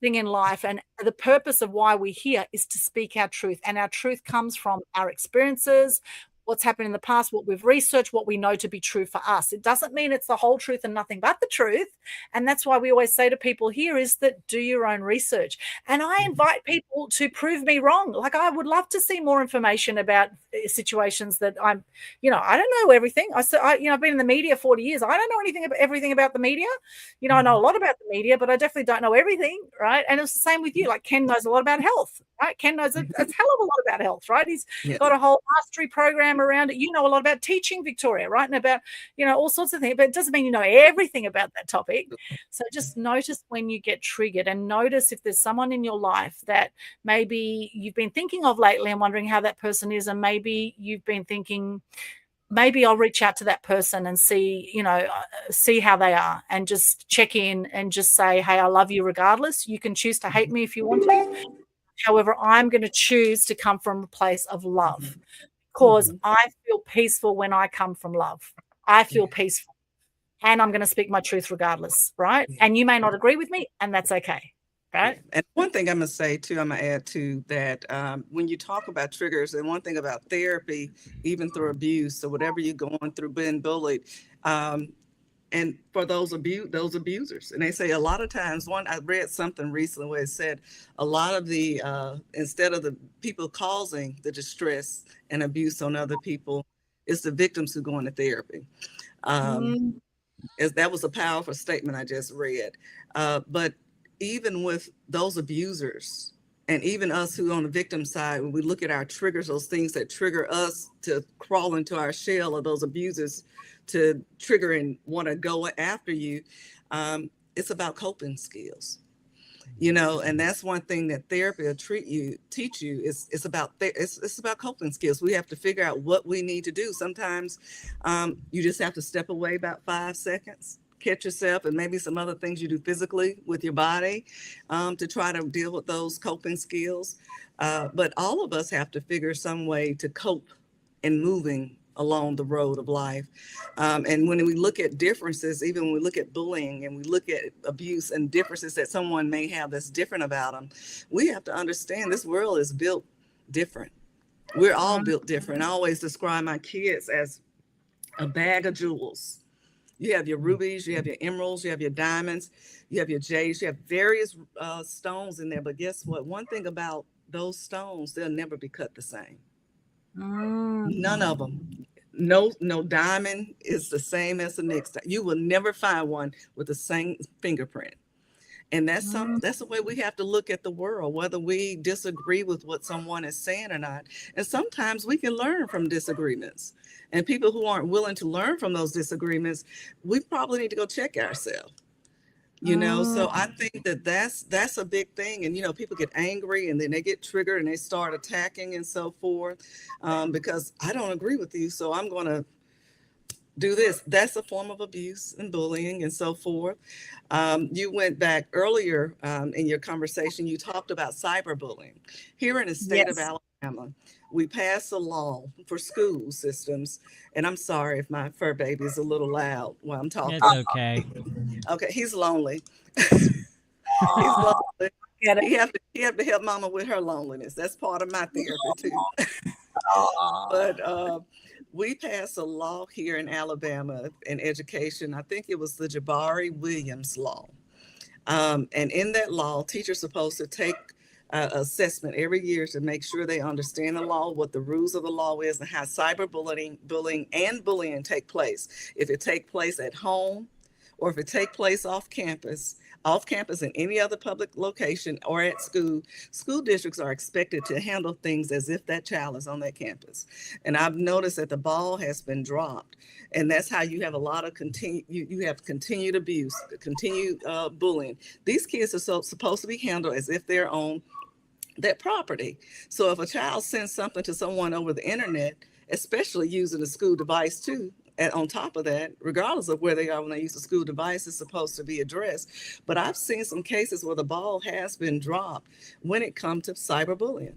thing in life, and the purpose of why we're here, is to speak our truth. And our truth comes from our experiences, what's happened in the past, what we've researched, what we know to be true for us. It doesn't mean it's the whole truth and nothing but the truth. And that's why we always say to people here is that do your own research. And I invite people to prove me wrong. Like, I would love to see more information about situations that I don't know everything. I've been in the media 40 years. I don't know everything about the media. I know a lot about the media, but I definitely don't know everything, right? And it's the same with you. Like, Ken knows a lot about health, right? Ken knows a hell of a lot about health, right? He's got a whole mastery program around it. You know a lot about teaching, Victoria, right? And about, all sorts of things, but it doesn't mean you know everything about that topic. So just notice when you get triggered, and notice if there's someone in your life that maybe you've been thinking of lately and wondering how that person is, and maybe you've been thinking, maybe I'll reach out to that person and see how they are, and just check in and just say, hey, I love you regardless. You can choose to hate me if you want to. However, I'm going to choose to come from a place of love, because I feel peaceful when I come from love. I feel peaceful, and I'm going to speak my truth regardless, right? And you may not agree with me, and that's okay, right? And one thing I'm going to say too, I'm going to add to that, when you talk about triggers, and one thing about therapy, even through abuse or whatever you're going through, being bullied, and for those abusers, and they say a lot of times, I read something recently where it said a lot of the, instead of the people causing the distress and abuse on other people, it's the victims who go into therapy. That was a powerful statement I just read. But even with those abusers, and even us who on the victim side, when we look at our triggers, those things that trigger us to crawl into our shell, or those abusers to trigger and want to go after you, it's about coping skills. And that's one thing that therapy will teach you is it's about coping skills. We have to figure out what we need to do. Sometimes you just have to step away about 5 seconds, catch yourself, and maybe some other things you do physically with your body to try to deal with those coping skills. But all of us have to figure some way to cope in moving along the road of life. And when we look at differences, even when we look at bullying and we look at abuse and differences that someone may have that's different about them, we have to understand this world is built different. We're all built different. I always describe my kids as a bag of jewels. You have your rubies, you have your emeralds, you have your diamonds, you have your jades, you have various stones in there. But guess what? One thing about those stones, they'll never be cut the same. None of them. No diamond is the same as the next. You will never find one with the same fingerprint. And that's the way we have to look at the world, whether we disagree with what someone is saying or not. And sometimes we can learn from disagreements. And people who aren't willing to learn from those disagreements, we probably need to go check ourselves. So I think that's a big thing. And, people get angry and then they get triggered and they start attacking and so forth because I don't agree with you. So I'm going to do this. That's a form of abuse and bullying and so forth. You went back earlier in your conversation. You talked about cyberbullying. Here in the state of Alabama, we passed a law for school systems. And I'm sorry if my fur baby is a little loud while I'm talking. It's okay. Okay, he's lonely. He's lonely. He have to help mama with her loneliness. That's part of my therapy too. But we passed a law here in Alabama in education. I think it was the Jabari Williams law. And in that law, teachers are supposed to take assessment every year to make sure they understand the law, what the rules of the law is, and how cyberbullying, bullying take place. If it take place at home, or if it take place off campus in any other public location or at school districts are expected to handle things as if that child is on that campus. And I've noticed that the ball has been dropped. And that's how you have a lot of you have continued abuse, continued bullying. These kids are supposed to be handled as if they're on that property. So if a child sends something to someone over the internet, especially using a school device too, and on top of that, regardless of where they are when they use a school device, is supposed to be addressed. But I've seen some cases where the ball has been dropped when it comes to cyberbullying,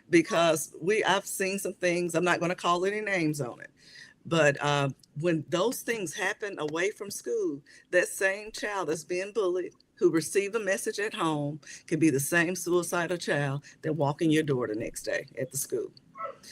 because I've seen some things, I'm not going to call any names on it, but when those things happen away from school, that same child that's being bullied, who received a message at home, can be the same suicidal child that walk in your door the next day at the school.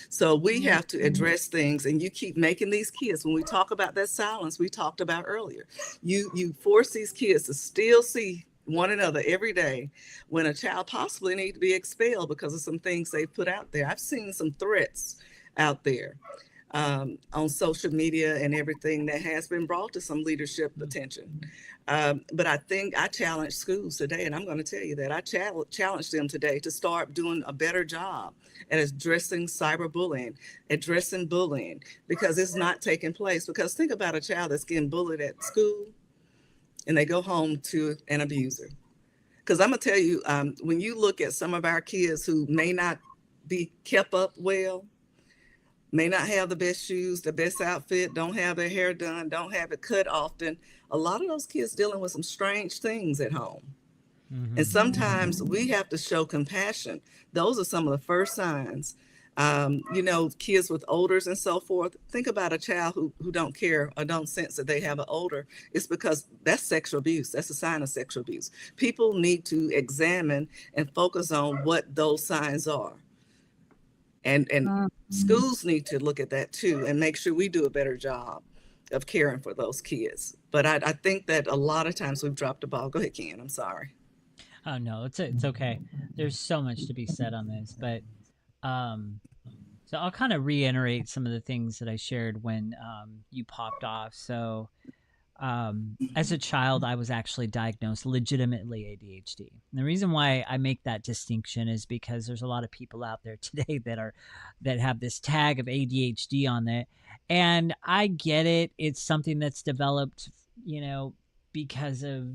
So we have to address things, and you keep making these kids, when we talk about that silence we talked about earlier, you force these kids to still see one another every day when a child possibly need to be expelled because of some things they put out there. I've seen some threats out there on social media and everything that has been brought to some leadership attention. But I think I challenge schools today, and I'm going to tell you that I challenge them today to start doing a better job at addressing cyberbullying, addressing bullying, because it's not taking place. Because think about a child that's getting bullied at school and they go home to an abuser. Because I'm going to tell you, when you look at some of our kids who may not be kept up well, may not have the best shoes, the best outfit, don't have their hair done, don't have it cut often. A lot of those kids dealing with some strange things at home. Mm-hmm. And sometimes we have to show compassion. Those are some of the first signs Kids with odors and so forth. Think about a child who don't care or don't sense that they have an odor. It's because that's sexual abuse. That's a sign of sexual abuse. People need to examine and focus on what those signs are. And schools need to look at that too and make sure we do a better job of caring for those kids. But I think that a lot of times we've dropped the ball. Go ahead, Ken. I'm sorry. Oh no, it's okay. There's so much to be said on this, but so I'll kind of reiterate some of the things that I shared when you popped off. So as a child, I was actually diagnosed legitimately ADHD. And the reason why I make that distinction is because there's a lot of people out there today that have this tag of ADHD on it, and I get it. It's something that's developed, because of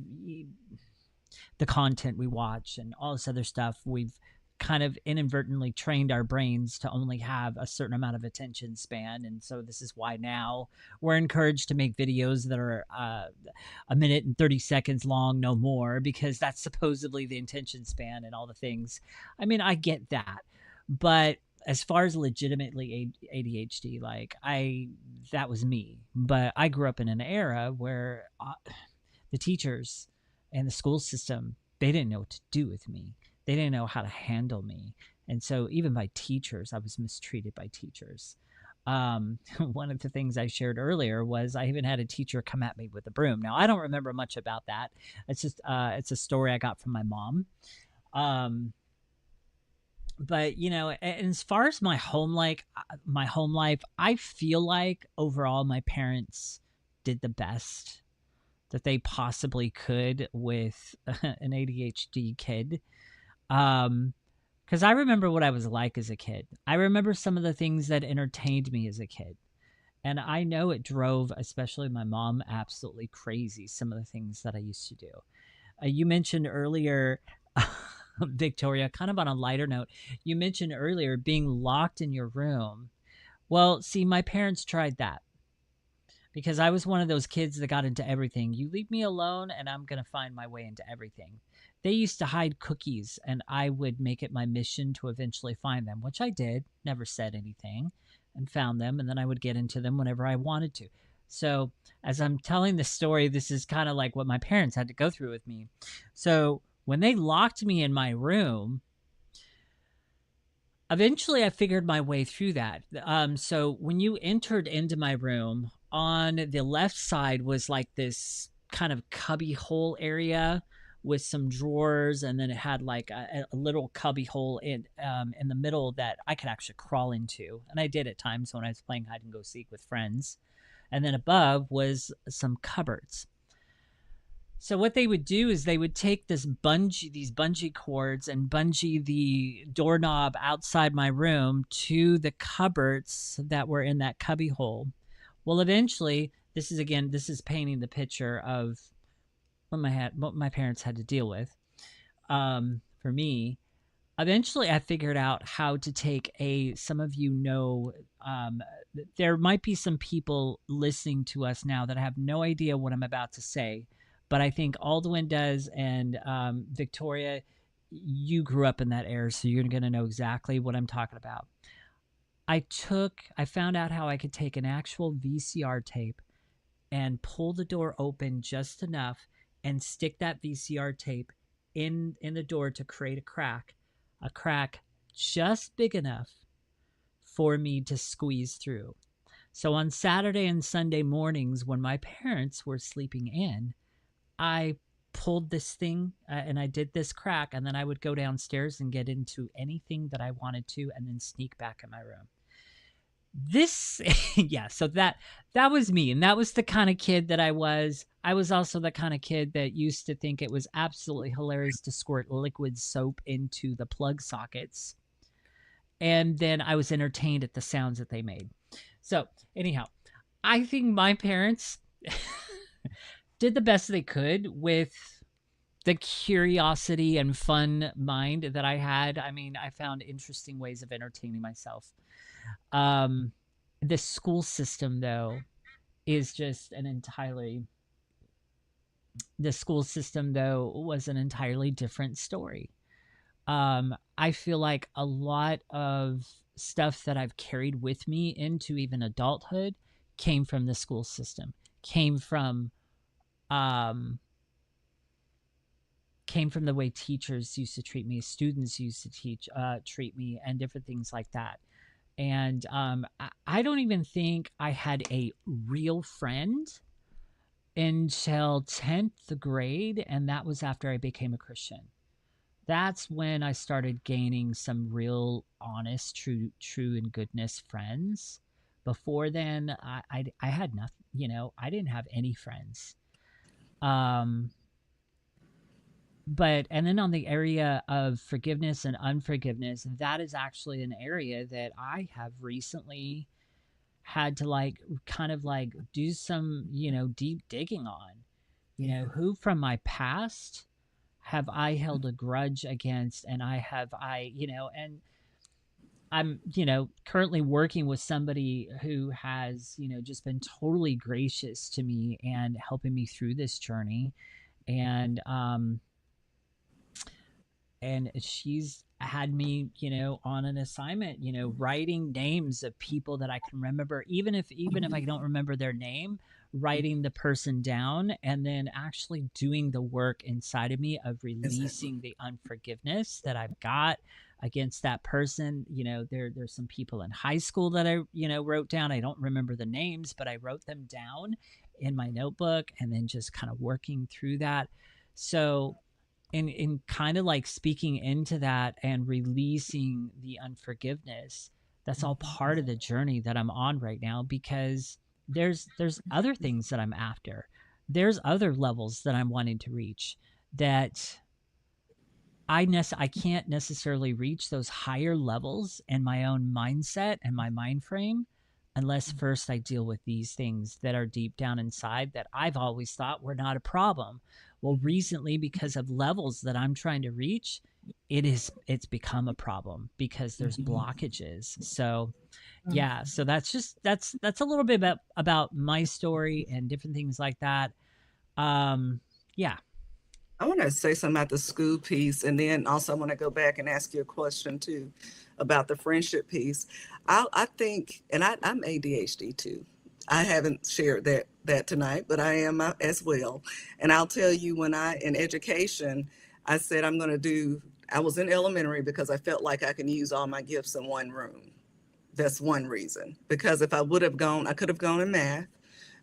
the content we watch and all this other stuff. We've kind of inadvertently trained our brains to only have a certain amount of attention span. And so this is why now we're encouraged to make videos that are a minute and 30 seconds long, no more, because that's supposedly the attention span and all the things. I mean, I get that. But as far as legitimately ADHD, that was me. But I grew up in an era where the teachers and the school system, they didn't know what to do with me. They didn't know how to handle me. And so even by teachers, I was mistreated by teachers. One of the things I shared earlier was I even had a teacher come at me with a broom. Now, I don't remember much about that. It's just, it's a story I got from my mom. But, as far as my home life, I feel like overall my parents did the best that they possibly could with an ADHD kid. Because I remember what I was like as a kid. I remember some of the things that entertained me as a kid. And I know it drove, especially my mom, absolutely crazy, some of the things that I used to do. You mentioned earlier, Victoria, kind of on a lighter note, you mentioned earlier being locked in your room. Well, see, my parents tried that. Because I was one of those kids that got into everything. You leave me alone and I'm going to find my way into everything. They used to hide cookies and I would make it my mission to eventually find them, which I did, never said anything, and found them. And then I would get into them whenever I wanted to. So as I'm telling this story, this is kind of like what my parents had to go through with me. So when they locked me in my room, eventually I figured my way through that. So when you entered into my room, on the left side was like this kind of cubby hole area with some drawers, and then it had like a little cubby hole in the middle that I could actually crawl into, and I did at times when I was playing hide and go seek with friends. And then above was some cupboards. So what they would do is they would take these bungee cords and bungee the doorknob outside my room to the cupboards that were in that cubby hole. Well, eventually, this is painting the picture of what my parents had to deal with. For me, eventually I figured out how to take some of there might be some people listening to us now that have no idea what I'm about to say, but I think Aldwyn does, and Victoria, you grew up in that era, so you're going to know exactly what I'm talking about. I found out how I could take an actual VCR tape and pull the door open just enough and stick that VCR tape in the door to create a crack just big enough for me to squeeze through. So on Saturday and Sunday mornings when my parents were sleeping in, I pulled this thing and I did this crack, and then I would go downstairs and get into anything that I wanted to and then sneak back in my room. So that was me, and that was the kind of kid that I was. I was also the kind of kid that used to think it was absolutely hilarious to squirt liquid soap into the plug sockets, and then I was entertained at the sounds that they made. So anyhow, I think my parents did the best they could with the curiosity and fun mind that I had. I mean, I found interesting ways of entertaining myself. The school system, though, was an entirely different story. I feel like a lot of stuff that I've carried with me into even adulthood came from the school system, came from the way teachers used to treat me, students used to treat me, and different things like that. And I don't even think I had a real friend until 10th grade, and that was after I became a Christian. That's when I started gaining some real honest, true and goodness friends. Before then, I had nothing, I didn't have any friends. But and then on the area of forgiveness and unforgiveness, that is actually an area that I have recently had to kind of do some, deep digging on. Who from my past have I held a grudge against, and and I'm, currently working with somebody who has, just been totally gracious to me and helping me through this journey. And she's had me, on an assignment, writing names of people that I can remember, even if I don't remember their name, writing the person down, and then actually doing the work inside of me of releasing the unforgiveness that I've got against that person. There's some people in high school that I, wrote down. I don't remember the names, but I wrote them down in my notebook, and then just kind of working through that. So in kind of speaking into that and releasing the unforgiveness, that's all part of the journey that I'm on right now, because there's other things that I'm after. There's other levels that I'm wanting to reach that I can't necessarily reach those higher levels in my own mindset and my mind frame unless first I deal with these things that are deep down inside that I've always thought were not a problem. Well, recently, because of levels that I'm trying to reach, it's become a problem because there's blockages. So yeah, so that's a little bit about my story and different things like that. Yeah. I want to say something about the school piece, and then also I want to go back and ask you a question too about the friendship piece. I think, and I'm ADHD too. I haven't shared that tonight, but I am as well. And I'll tell you, in education, I said I was in elementary because I felt like I can use all my gifts in one room. That's one reason. Because if I would have gone, I could have gone in math.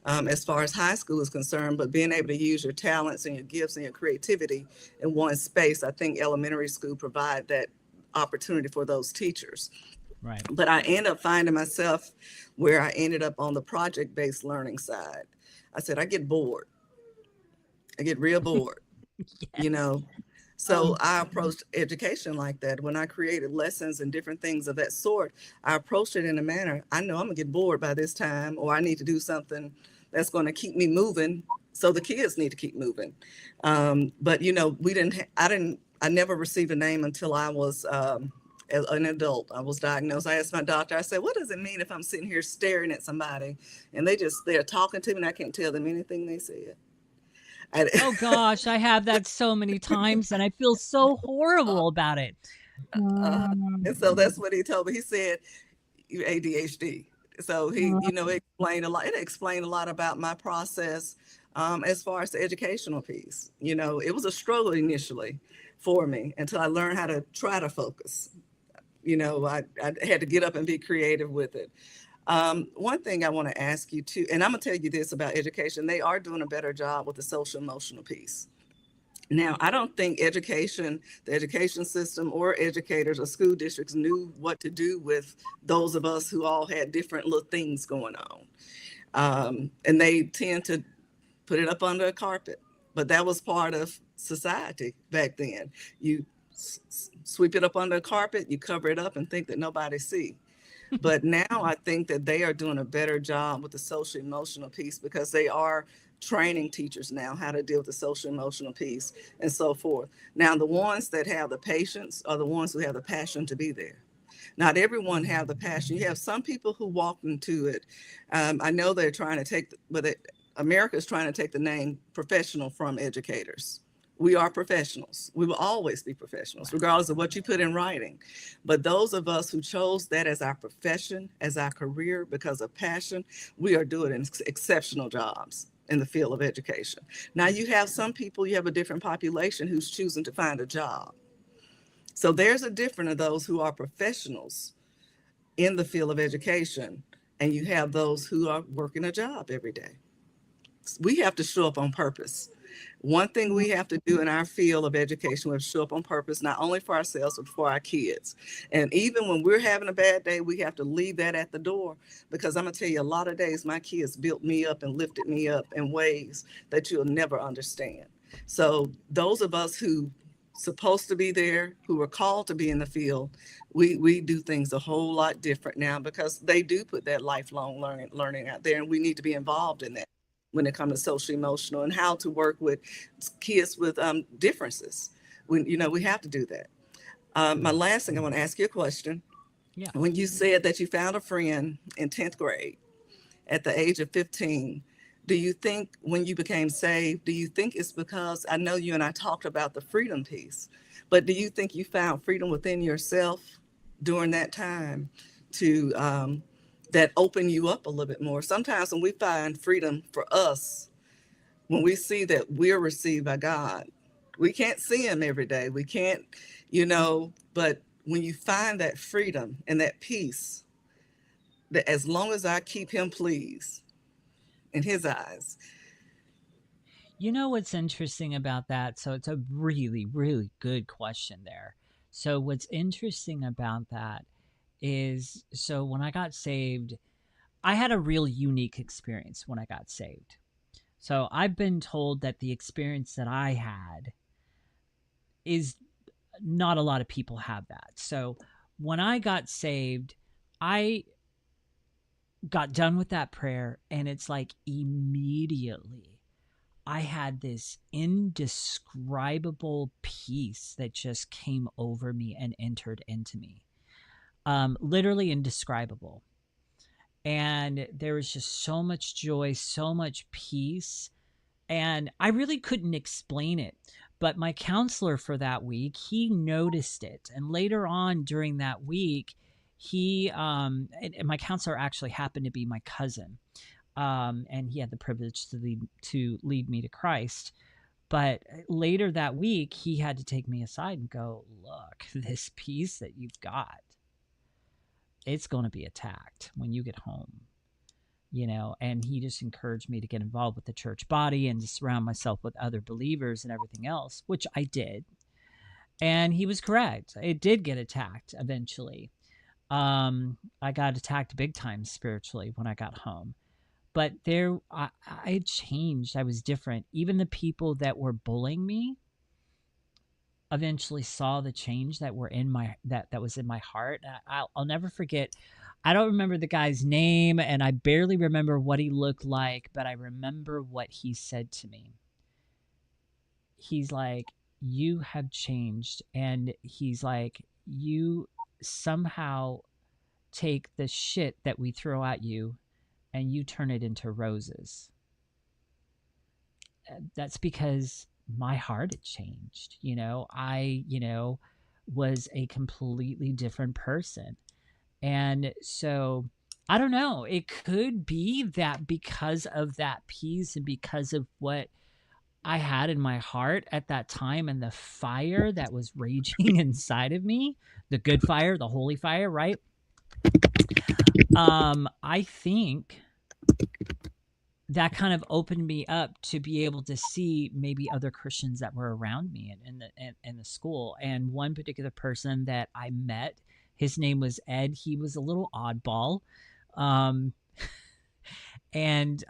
As far as high school is concerned, but being able to use your talents and your gifts and your creativity in one space, I think elementary school provide that opportunity for those teachers. Right. But I end up finding myself where I ended up on the project-based learning side. I said, I get bored. I get real bored, Yes. So I approached education like that. When I created lessons and different things of that sort, I approached it in a manner, I know I'm gonna get bored by this time, or I need to do something that's going to keep me moving. So the kids need to keep moving. But I never received a name until I was an adult. I was diagnosed. I asked my doctor, I said, what does it mean if I'm sitting here staring at somebody and they're talking to me and I can't tell them anything they said? Oh gosh, I have that so many times and I feel so horrible about it. And so that's what he told me. He said, you ADHD. So he, explained a lot. It explained a lot about my process as far as the educational piece. It was a struggle initially for me until I learned how to try to focus. I had to get up and be creative with it. One thing I want to ask you too, and I'm gonna tell you this about education, they are doing a better job with the social emotional piece. Now, I don't think the education system or educators or school districts knew what to do with those of us who all had different little things going on. And they tend to put it up under a carpet, but that was part of society back then. You sweep it up under a carpet, you cover it up and think that nobody sees. But now I think that they are doing a better job with the social emotional piece because they are training teachers now how to deal with the social emotional piece and so forth. Now, the ones that have the patience are the ones who have the passion to be there. Not everyone have the passion. You have some people who walk into it. I know they're trying to America's trying to take the name professional from educators, We are professionals. We will always be professionals, regardless of what you put in writing. But those of us who chose that as our profession, as our career, because of passion, we are doing exceptional jobs in the field of education. Now, you have some people, you have a different population who's choosing to find a job. So there's a difference of those who are professionals in the field of education, and you have those who are working a job every day. We have to show up on purpose. One thing we have to do in our field of education, we have to show up on purpose, not only for ourselves, but for our kids. And even when we're having a bad day, we have to leave that at the door, because I'm going to tell you, a lot of days my kids built me up and lifted me up in ways that you'll never understand. So those of us who supposed to be there, who are called to be in the field, we do things a whole lot different now, because they do put that lifelong learning out there, and we need to be involved in that when it comes to social emotional and how to work with kids with differences. We have to do that. My last thing, I want to ask you a question. Yeah. When you said that you found a friend in 10th grade at the age of 15, do you think when you became saved, do you think it's because, I know you and I talked about the freedom piece, but do you think you found freedom within yourself during that time to that open you up a little bit more? Sometimes when we find freedom for us, when we see that we're received by God, we can't see him every day. We can't, but when you find that freedom and that peace, that as long as I keep him pleased in his eyes. You know what's interesting about that? So it's a really, really good question there. So what's interesting about that is, so when I got saved, I had a real unique experience when I got saved. So I've been told that the experience that I had is not a lot of people have that. So when I got saved, I got done with that prayer, and it's like immediately I had this indescribable peace that just came over me and entered into me. Literally indescribable. And there was just so much joy, so much peace. And I really couldn't explain it. But my counselor for that week, he noticed it. And later on during that week, and my counselor actually happened to be my cousin. And he had the privilege to lead me to Christ. But later that week, he had to take me aside and go, look, this peace that you've got, it's going to be attacked when you get home, and he just encouraged me to get involved with the church body and to surround myself with other believers and everything else, which I did. And he was correct. It did get attacked eventually. I got attacked big time spiritually when I got home. But I had changed. I was different. Even the people that were bullying me eventually saw the change that were in that was in my heart. I'll never forget. I don't remember the guy's name, and I barely remember what he looked like, but I remember what he said to me. He's like, you have changed. And he's like, you somehow take the shit that we throw at you and you turn it into roses. That's because my heart had changed. I was a completely different person. And so I don't know, it could be that because of that peace and because of what I had in my heart at that time and the fire that was raging inside of me, the good fire, the holy fire, right? I think that kind of opened me up to be able to see maybe other Christians that were around me in the school. And one particular person that I met, his name was Ed. He was a little oddball. And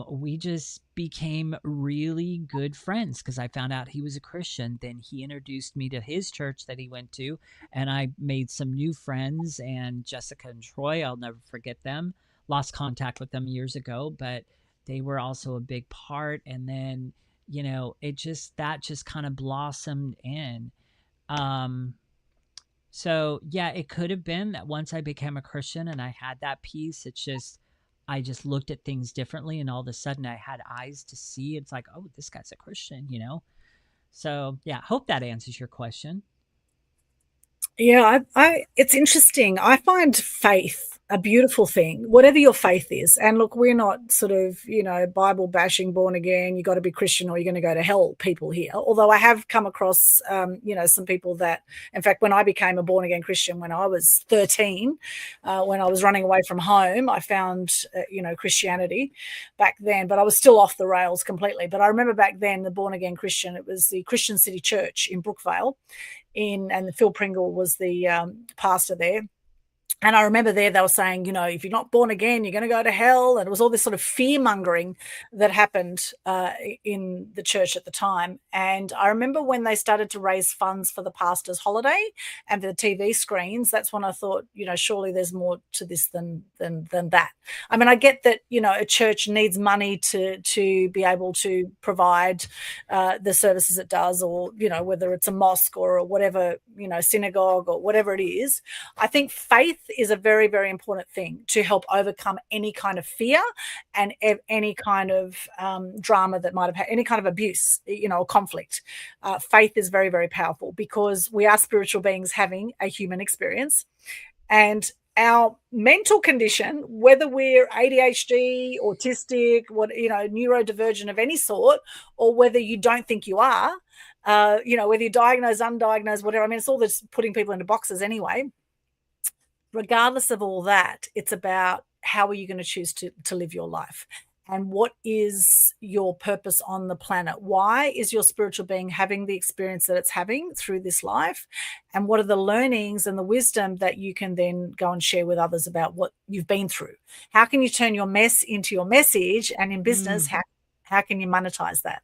we just became really good friends because I found out he was a Christian. Then he introduced me to his church that he went to, and I made some new friends. And Jessica and Troy, I'll never forget them. Lost contact with them years ago, but they were also a big part. And then, that just kind of blossomed in. So yeah, it could have been that once I became a Christian and I had that peace, I just looked at things differently, and all of a sudden I had eyes to see. It's like, oh, this guy's a Christian, So yeah, hope that answers your question. Yeah, it's interesting. I find faith a beautiful thing, whatever your faith is. And look, we're not sort of, Bible bashing, born again, you got to be Christian or you're going to go to hell people here. Although I have come across, some people that, in fact, when I became a born again Christian when I was 13, when I was running away from home, I found, Christianity back then, but I was still off the rails completely. But I remember back then, the born again Christian, it was the Christian City Church in Brookvale. And Phil Pringle was the pastor there. And I remember they were saying, if you're not born again, you're going to go to hell. And it was all this sort of fear mongering that happened in the church at the time. And I remember when they started to raise funds for the pastor's holiday and for the TV screens, that's when I thought, surely there's more to this than that. I mean, I get that, a church needs money to be able to provide the services it does, or, whether it's a mosque or whatever, synagogue or whatever it is. I think faith is a very, very important thing to help overcome any kind of fear and any kind of drama that might have had, any kind of abuse, or conflict. Faith is very, very powerful because we are spiritual beings having a human experience, and our mental condition, whether we're ADHD, autistic, neurodivergent of any sort, or whether you don't think you are, whether you're diagnosed, undiagnosed, whatever. I mean, it's all this putting people into boxes anyway. Regardless of all that, it's about how are you going to choose to live your life, and what is your purpose on the planet? Why is your spiritual being having the experience that it's having through this life? And what are the learnings and the wisdom that you can then go and share with others about what you've been through? How can you turn your mess into your message? And in business, how can you monetize that?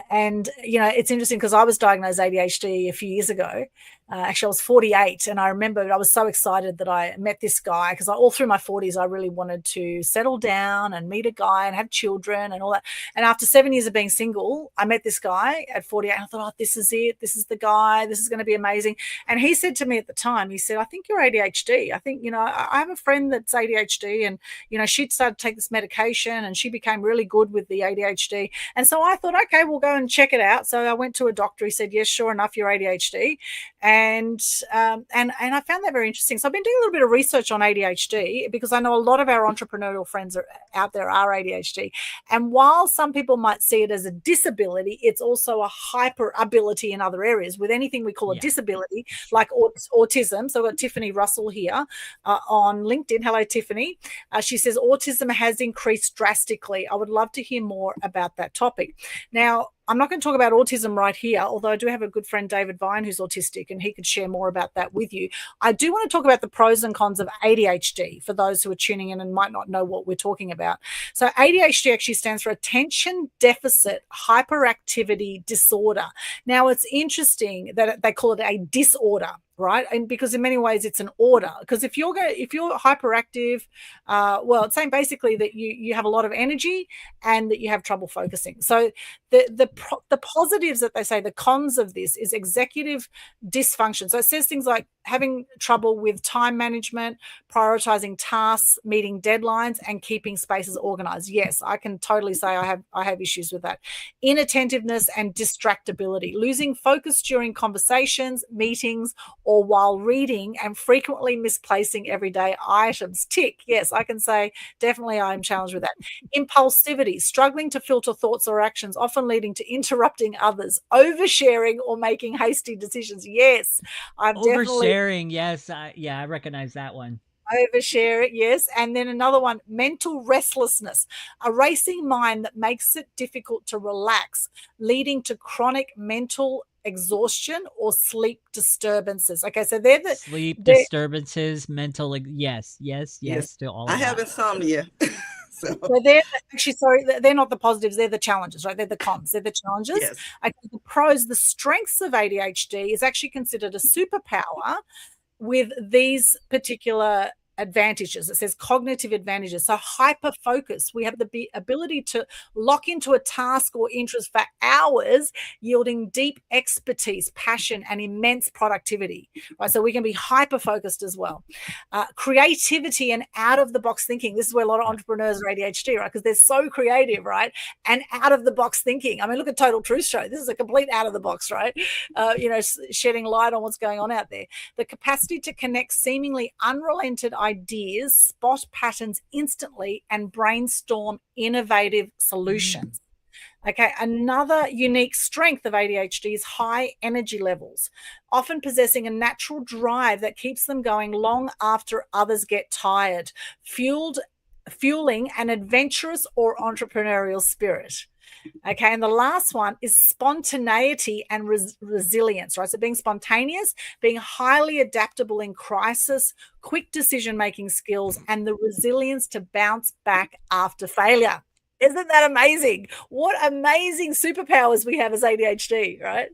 And it's interesting because I was diagnosed ADHD a few years ago. Actually, I was 48, and I remember I was so excited that I met this guy because all through my 40s, I really wanted to settle down and meet a guy and have children and all that. And after 7 years of being single, I met this guy at 48. And I thought, oh, this is it. This is the guy. This is going to be amazing. And he said to me at the time, he said, I think you're ADHD. I think, I have a friend that's ADHD, and, she'd started to take this medication and she became really good with the ADHD. And so I thought, okay, we'll go and check it out. So I went to a doctor. He said, yes, sure enough, you're ADHD. And I found that very interesting. So I've been doing a little bit of research on ADHD because I know a lot of our entrepreneurial friends out there are ADHD. And while some people might see it as a disability, it's also a hyper ability in other areas with anything we call a disability, like autism. So I've got Tiffany Russell here on LinkedIn. Hello, Tiffany. She says, autism has increased drastically. I would love to hear more about that topic. Now, I'm not going to talk about autism right here, although I do have a good friend, David Vine, who's autistic, and he could share more about that with you. I do want to talk about the pros and cons of ADHD for those who are tuning in and might not know what we're talking about. So ADHD actually stands for Attention Deficit Hyperactivity Disorder. Now, it's interesting that they call it a disorder, right? And because in many ways it's an order. Because if you're hyperactive, it's saying basically that you have a lot of energy and that you have trouble focusing. So the positives that they say, the cons of this is executive dysfunction. So it says things like having trouble with time management, prioritizing tasks, meeting deadlines, and keeping spaces organized. Yes, I can totally say I have issues with that. Inattentiveness and distractibility, losing focus during conversations, meetings, or while reading, and frequently misplacing everyday items. Tick. Yes, I can say definitely I'm challenged with that. Impulsivity, struggling to filter thoughts or actions, often leading to interrupting others, oversharing or making hasty decisions. Yes, I've oversharing. Yes, I recognize that one. Overshare it, yes. And then another one, mental restlessness, a racing mind that makes it difficult to relax, leading to chronic mental exhaustion or sleep disturbances. Okay, so they're the sleep disturbances, mental. Yes. To all. I have insomnia. So they're actually, sorry, they're not the positives, they're the challenges, right? They're the cons, they're the challenges. Yes. Okay, the pros, the strengths of ADHD is actually considered a superpower with these particular advantages. It says cognitive advantages. So hyper focus. We have the ability to lock into a task or interest for hours, yielding deep expertise, passion, and immense productivity. Right. So we can be hyper focused as well. Creativity and out of the box thinking. This is where a lot of entrepreneurs are ADHD, right? Because they're so creative, right? And out of the box thinking. I mean, look at Total Truth Show. This is a complete out of the box, right? Shedding light on what's going on out there. The capacity to connect seemingly unrelented ideas, spot patterns instantly, and brainstorm innovative solutions. Okay, another unique strength of ADHD is high energy levels, often possessing a natural drive that keeps them going long after others get tired, fueling an adventurous or entrepreneurial spirit. Okay, and the last one is spontaneity and resilience, right? So being spontaneous, being highly adaptable in crisis, quick decision-making skills, and the resilience to bounce back after failure. Isn't that amazing? What amazing superpowers we have as ADHD, right?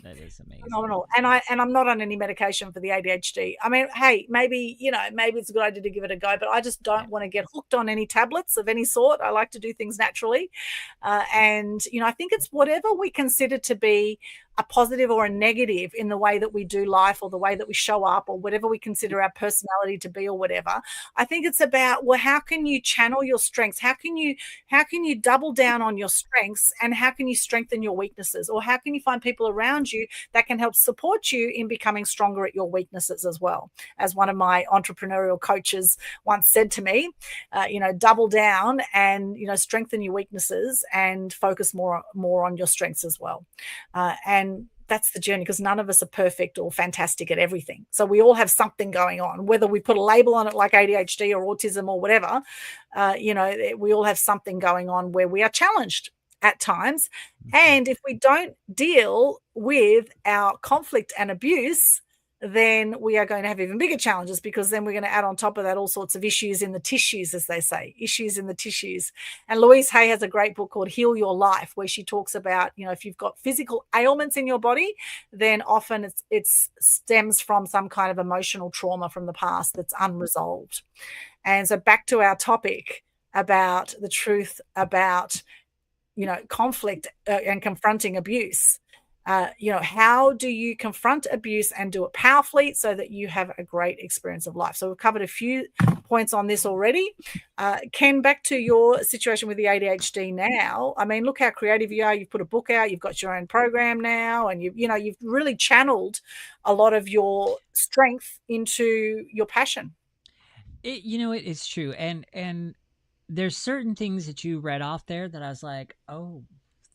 That is amazing. Phenomenal. And I'm not on any medication for the ADHD. I mean, hey, maybe it's a good idea to give it a go, but I just don't want to get hooked on any tablets of any sort. I like to do things naturally. And I think it's whatever we consider to be a positive or a negative in the way that we do life or the way that we show up or whatever we consider our personality to be or whatever. I think it's about, well, how can you channel your strengths? How can you double down on your strengths, and how can you strengthen your weaknesses? Or how can you find people around you that can help support you in becoming stronger at your weaknesses as well? As one of my entrepreneurial coaches once said to me, double down and, strengthen your weaknesses and focus more on your strengths as well. And that's the journey, because none of us are perfect or fantastic at everything. So we all have something going on, whether we put a label on it like ADHD or autism or whatever, we all have something going on where we are challenged at times. And if we don't deal with our conflict and abuse, then we are going to have even bigger challenges, because then we're going to add on top of that all sorts of issues in the tissues, as they say, issues in the tissues. And Louise Hay has a great book called Heal Your Life, where she talks about, if you've got physical ailments in your body, then often it stems from some kind of emotional trauma from the past that's unresolved. And so back to our topic about the truth about, conflict and confronting abuse. How do you confront abuse and do it powerfully so that you have a great experience of life? So we've covered a few points on this already. Ken, back to your situation with the ADHD now. I mean, look how creative you are. You've put a book out, you've got your own program now, and you've really channeled a lot of your strength into your passion. It's true. And there's certain things that you read off there that I was like, oh,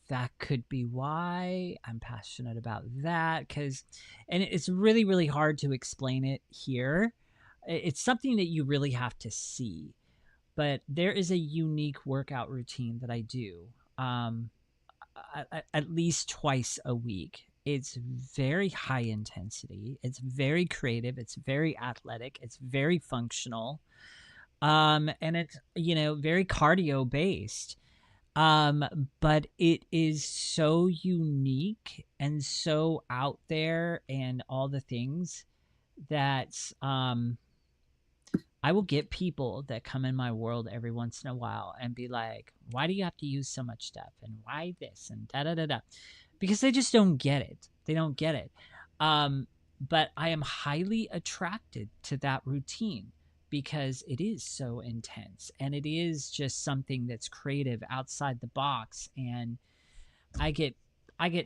that could be why I'm passionate about that. And it's really, really hard to explain it here. It's something that you really have to see. But there is a unique workout routine that I do at least twice a week. It's very high intensity. It's very creative. It's very athletic. It's very functional. And it's, very cardio based. But it is so unique and so out there and all the things that, I will get people that come in my world every once in a while and be like, why do you have to use so much stuff? And why this? And da-da-da-da. Because they just don't get it. They don't get it. But I am highly attracted to that routine, because it is so intense and it is just something that's creative outside the box. And I get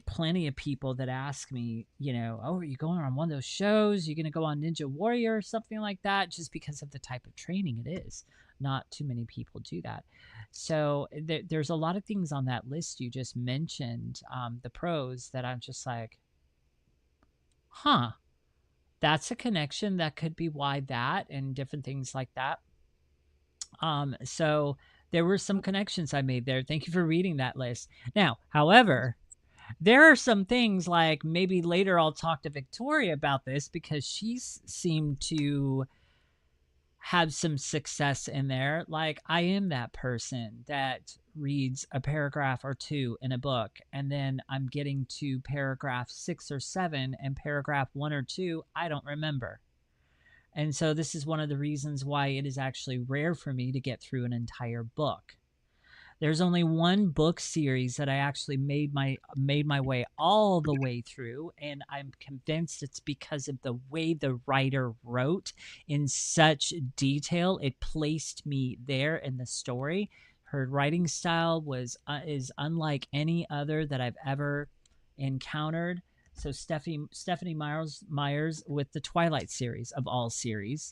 plenty of people that ask me, oh, are you going on one of those shows? You're going to go on Ninja Warrior or something like that, just because of the type of training it is. Not too many people do that. So there's a lot of things on that list you just mentioned, the pros, that I'm just like, that's a connection. That could be why that, and different things like that. So there were some connections I made there. Thank you for reading that list. Now, however, there are some things, like maybe later I'll talk to Victoria about this, because she's seemed to have some success in there. Like, I am that person that reads a paragraph or two in a book, and then I'm getting to paragraph 6 or 7, and paragraph 1 or 2 I don't remember. And so this is one of the reasons why it is actually rare for me to get through an entire book. There's only one book series that I actually made my way all the way through, and I'm convinced it's because of the way the writer wrote in such detail. It placed me there in the story. Her writing style is unlike any other that I've ever encountered. So Stephanie Myers with the Twilight series of all series.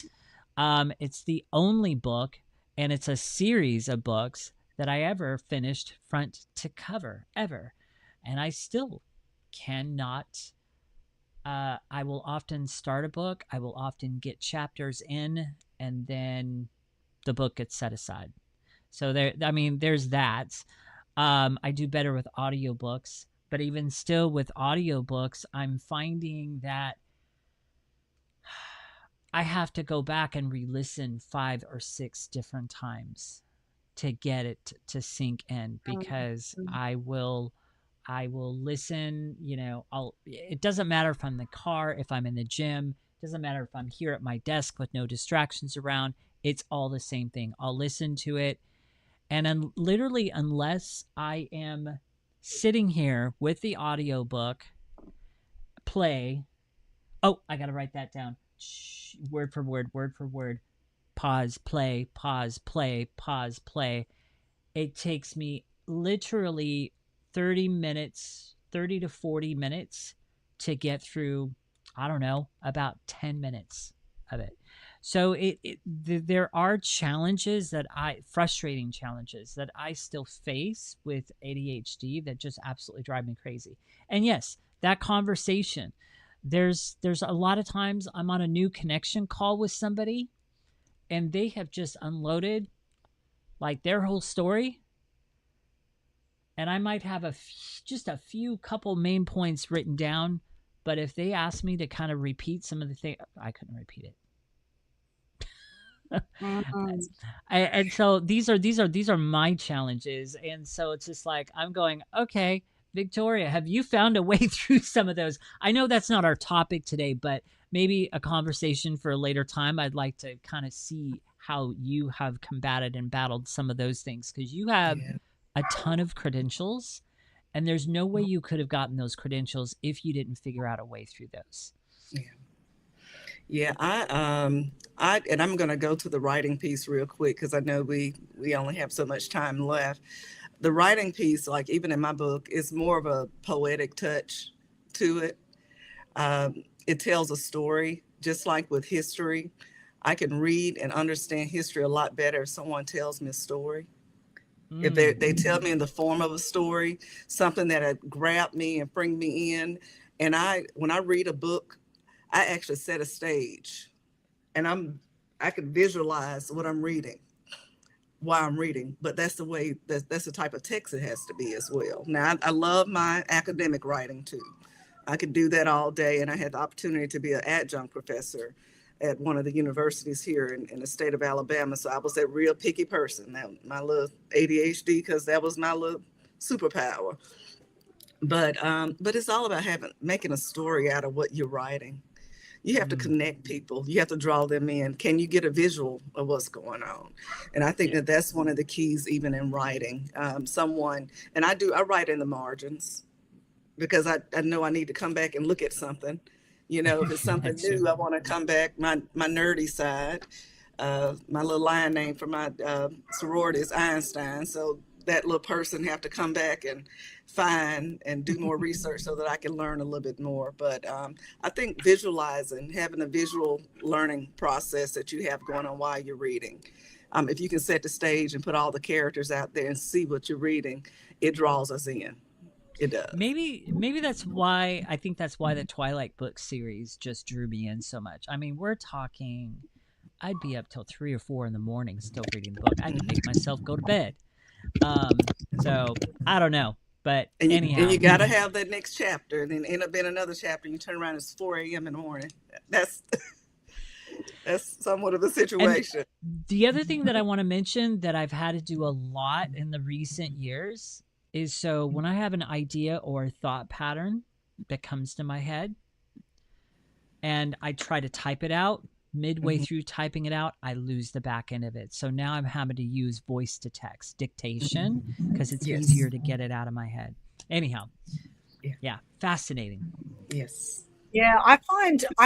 It's the only book, and it's a series of books that I ever finished front to cover, ever. And I still cannot. I will often start a book. I will often get chapters in, and then the book gets set aside. So there's that. I do better with audiobooks, but even still with audiobooks, I'm finding that I have to go back and re-listen 5 or 6 different times to get it to sink in, because I will listen, it doesn't matter if I'm in the car, if I'm in the gym, it doesn't matter if I'm here at my desk with no distractions around, it's all the same thing. I'll listen to it, and literally, unless I am sitting here with the audiobook play, I got to write that down. Word for word. Pause, play, pause, play, pause, play. It takes me literally 30 to 40 minutes to get through, I don't know, about 10 minutes of it. So there are frustrating challenges that I still face with ADHD that just absolutely drive me crazy. And yes, that conversation, there's a lot of times I'm on a new connection call with somebody, and they have just unloaded like their whole story, and I might have just a few couple main points written down, but if they ask me to kind of repeat some of the things, I couldn't repeat it. And so these are my challenges, and so it's just like I'm going, okay, Victoria, have you found a way through some of those? I know that's not our topic today, but maybe a conversation for a later time. I'd like to kind of see how you have combated and battled some of those things, because you have a ton of credentials, and there's no way you could have gotten those credentials if you didn't figure out a way through those. Yeah, and I'm going to go to the writing piece real quick, because I know we only have so much time left. The writing piece, like even in my book, is more of a poetic touch to it. It tells a story, just like with history. I can read and understand history a lot better if someone tells me a story. If they tell me in the form of a story, something that grabbed me and bring me in. And when I read a book, I actually set a stage, and I can visualize what I'm reading while I'm reading, but that's the type of text it has to be as well. Now, I love my academic writing too. I could do that all day, and I had the opportunity to be an adjunct professor at one of the universities here in the state of Alabama. So I was that real picky person, my little ADHD, because that was my little superpower. But it's all about making a story out of what you're writing. You have to connect people. You have to draw them in. Can you get a visual of what's going on? And I think that's one of the keys, even in writing. And I write in the margins, because I know I need to come back and look at something. If it's something new, I want to come back. My nerdy side, my little line name for my sorority is Einstein. So that little person have to come back and find and do more research so that I can learn a little bit more. But I think visualizing, having a visual learning process that you have going on while you're reading. If you can set the stage and put all the characters out there and see what you're reading, it draws us in. It does. Maybe that's why the Twilight book series just drew me in so much. I mean, we're talking, I'd be up till 3 or 4 in the morning still reading the book. I could make myself go to bed. So I don't know, but anyhow. And you got to have that next chapter, and then end up in another chapter, and you turn around, it's 4 a.m. in the morning. That's somewhat of a situation. And the other thing that I want to mention that I've had to do a lot in the recent years is, so when I have an idea or a thought pattern that comes to my head and I try to type it out, midway through typing it out, I lose the back end of it. So now I'm having to use voice to text dictation because it's easier to get it out of my head. Anyhow, yeah, fascinating. Yes. Yeah, I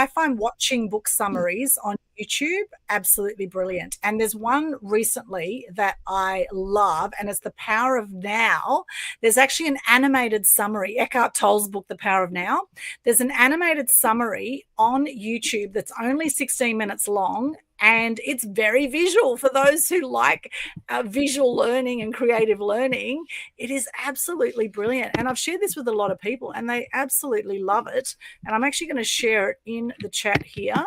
find watching book summaries on YouTube absolutely brilliant. And there's one recently that I love, and it's The Power of Now. There's actually an animated summary, Eckhart Tolle's book, The Power of Now. There's an animated summary on YouTube that's only 16 minutes long, and it's very visual for those who like visual learning and creative learning. It is absolutely brilliant. And I've shared this with a lot of people, and they absolutely love it. And I'm actually going to share it in the chat here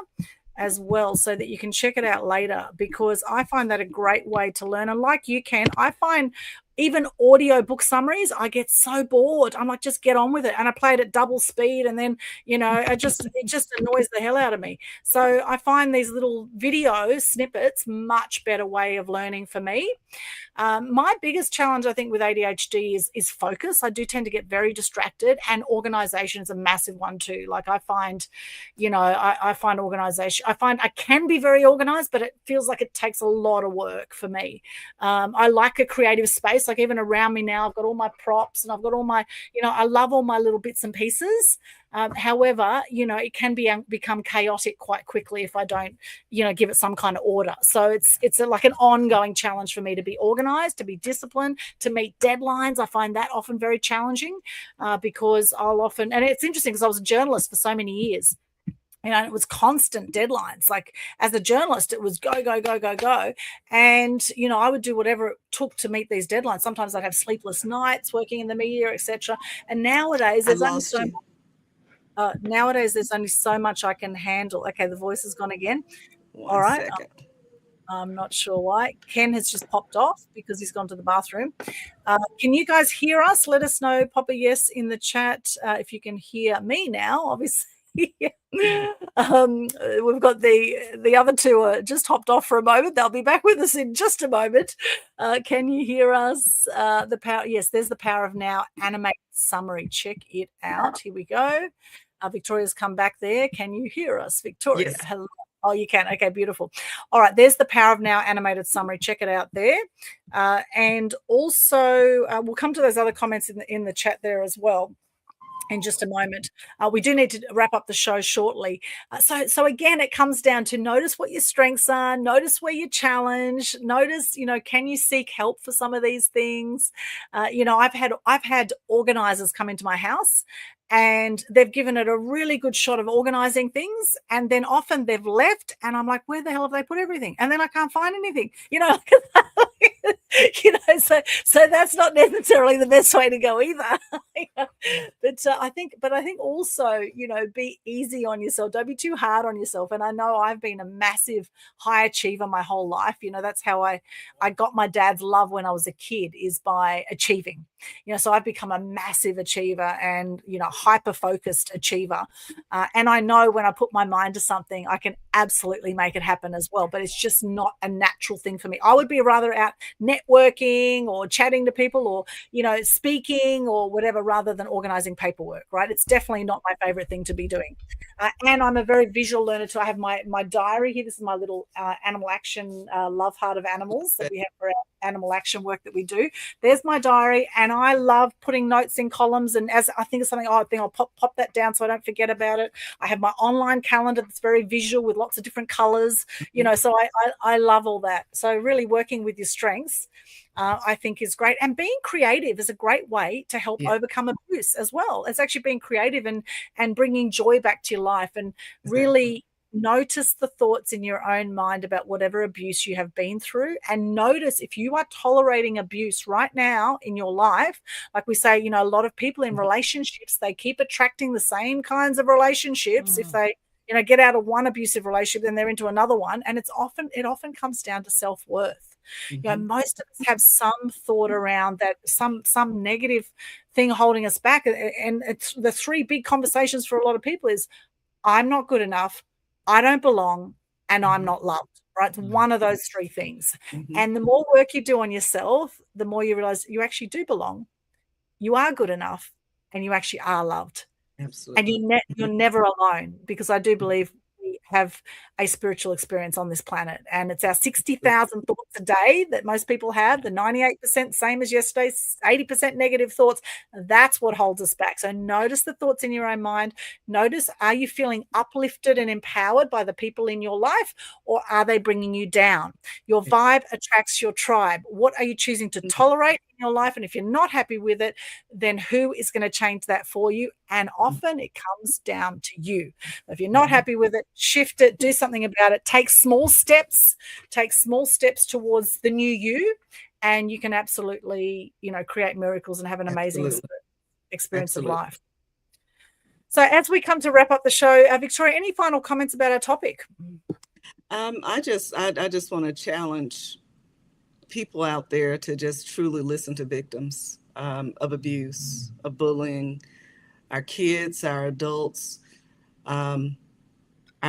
as well so that you can check it out later, because I find that a great way to learn. And like you can, I find even audio book summaries, I get so bored. I'm like, just get on with it. And I play it at double speed, and then, it just annoys the hell out of me. So I find these little video snippets much better way of learning for me. My biggest challenge, I think, with ADHD is focus. I do tend to get very distracted, and organization is a massive one too. Like I find, I find organization, I can be very organized, but it feels like it takes a lot of work for me. I like a creative space. Like even around me now, I've got all my props and I've got all my, I love all my little bits and pieces. However, it can become chaotic quite quickly if I don't, give it some kind of order. So it's like an ongoing challenge for me to be organized, to be disciplined, to meet deadlines. I find that often very challenging because I'll often, and it's interesting because I was a journalist for so many years. And it was constant deadlines. Like as a journalist, it was go, go, go, go, go. And, I would do whatever it took to meet these deadlines. Sometimes I'd have sleepless nights working in the media, etc. And nowadays, there's only so much I can handle. Okay, the voice has gone again. All right. I'm not sure why. Ken has just popped off because he's gone to the bathroom. Can you guys hear us? Let us know. Pop a yes in the chat if you can hear me now, obviously. We've got the other two just hopped off for a moment. They'll be back with us in just a moment. Can you hear us? The power, yes, there's The Power of Now animated summary. Check it out. Here we go. Victoria's come back there. Can you hear us, Victoria? Yes. Hello. Oh, you can. Okay, beautiful. All right, there's The Power of Now animated summary. Check it out there. And also, we'll come to those other comments in the chat there as well in just a moment. We do need to wrap up the show shortly. So again, it comes down to notice what your strengths are, notice where you're challenged, notice, can you seek help for some of these things? I've had organizers come into my house, and they've given it a really good shot of organizing things, and then often they've left, and I'm like, where the hell have they put everything? And then I can't find anything, so that's not necessarily the best way to go either. But I think also, be easy on yourself. Don't be too hard on yourself. And I know I've been a massive high achiever my whole life. That's how I got my dad's love when I was a kid, is by achieving. So I've become a massive achiever and, hyper-focused achiever. And I know when I put my mind to something, I can absolutely make it happen as well. But it's just not a natural thing for me. I would be rather out networking or chatting to people or, speaking or whatever, rather than organizing paperwork, right? It's definitely not my favorite thing to be doing. And I'm a very visual learner too. I have my diary here. This is my little animal action love heart of animals that we have for our animal action work that we do. There's my diary, and I love putting notes in columns, and as I think of something, I think I'll pop that down so I don't forget about it. I have my online calendar that's very visual with lots of different colors, so I love all that. So really working with your strengths, I think, is great. And being creative is a great way to help overcome abuse as well. It's actually being creative and bringing joy back to your life, and really notice the thoughts in your own mind about whatever abuse you have been through, and notice if you are tolerating abuse right now in your life. Like we say, a lot of people in relationships, they keep attracting the same kinds of relationships. If they get out of one abusive relationship, then they're into another one, and it often comes down to self-worth. Most of us have some thought around that, some negative thing holding us back, and it's the three big conversations for a lot of people is, I'm not good enough, I don't belong, and I'm not loved, right? It's one of those three things. And the more work you do on yourself, the more you realize you actually do belong, you are good enough, and you actually are loved. Absolutely. And you're never alone, because I do believe we have a spiritual experience on this planet. And it's our 60,000 thoughts a day that most people have, the 98% same as yesterday's 80% negative thoughts. That's what holds us back. So notice the thoughts in your own mind. Notice, are you feeling uplifted and empowered by the people in your life, or are they bringing you down? Your vibe attracts your tribe. What are you choosing to tolerate in your life? And if you're not happy with it, then who is going to change that for you? And often it comes down to you. If you're not happy with it, shift it, do something about it, take small steps towards the new you, and you can absolutely, create miracles and have an amazing experience of life. So as we come to wrap up the show, Victoria, any final comments about our topic? I just want to challenge people out there to just truly listen to victims of abuse, of bullying, our kids, our adults, our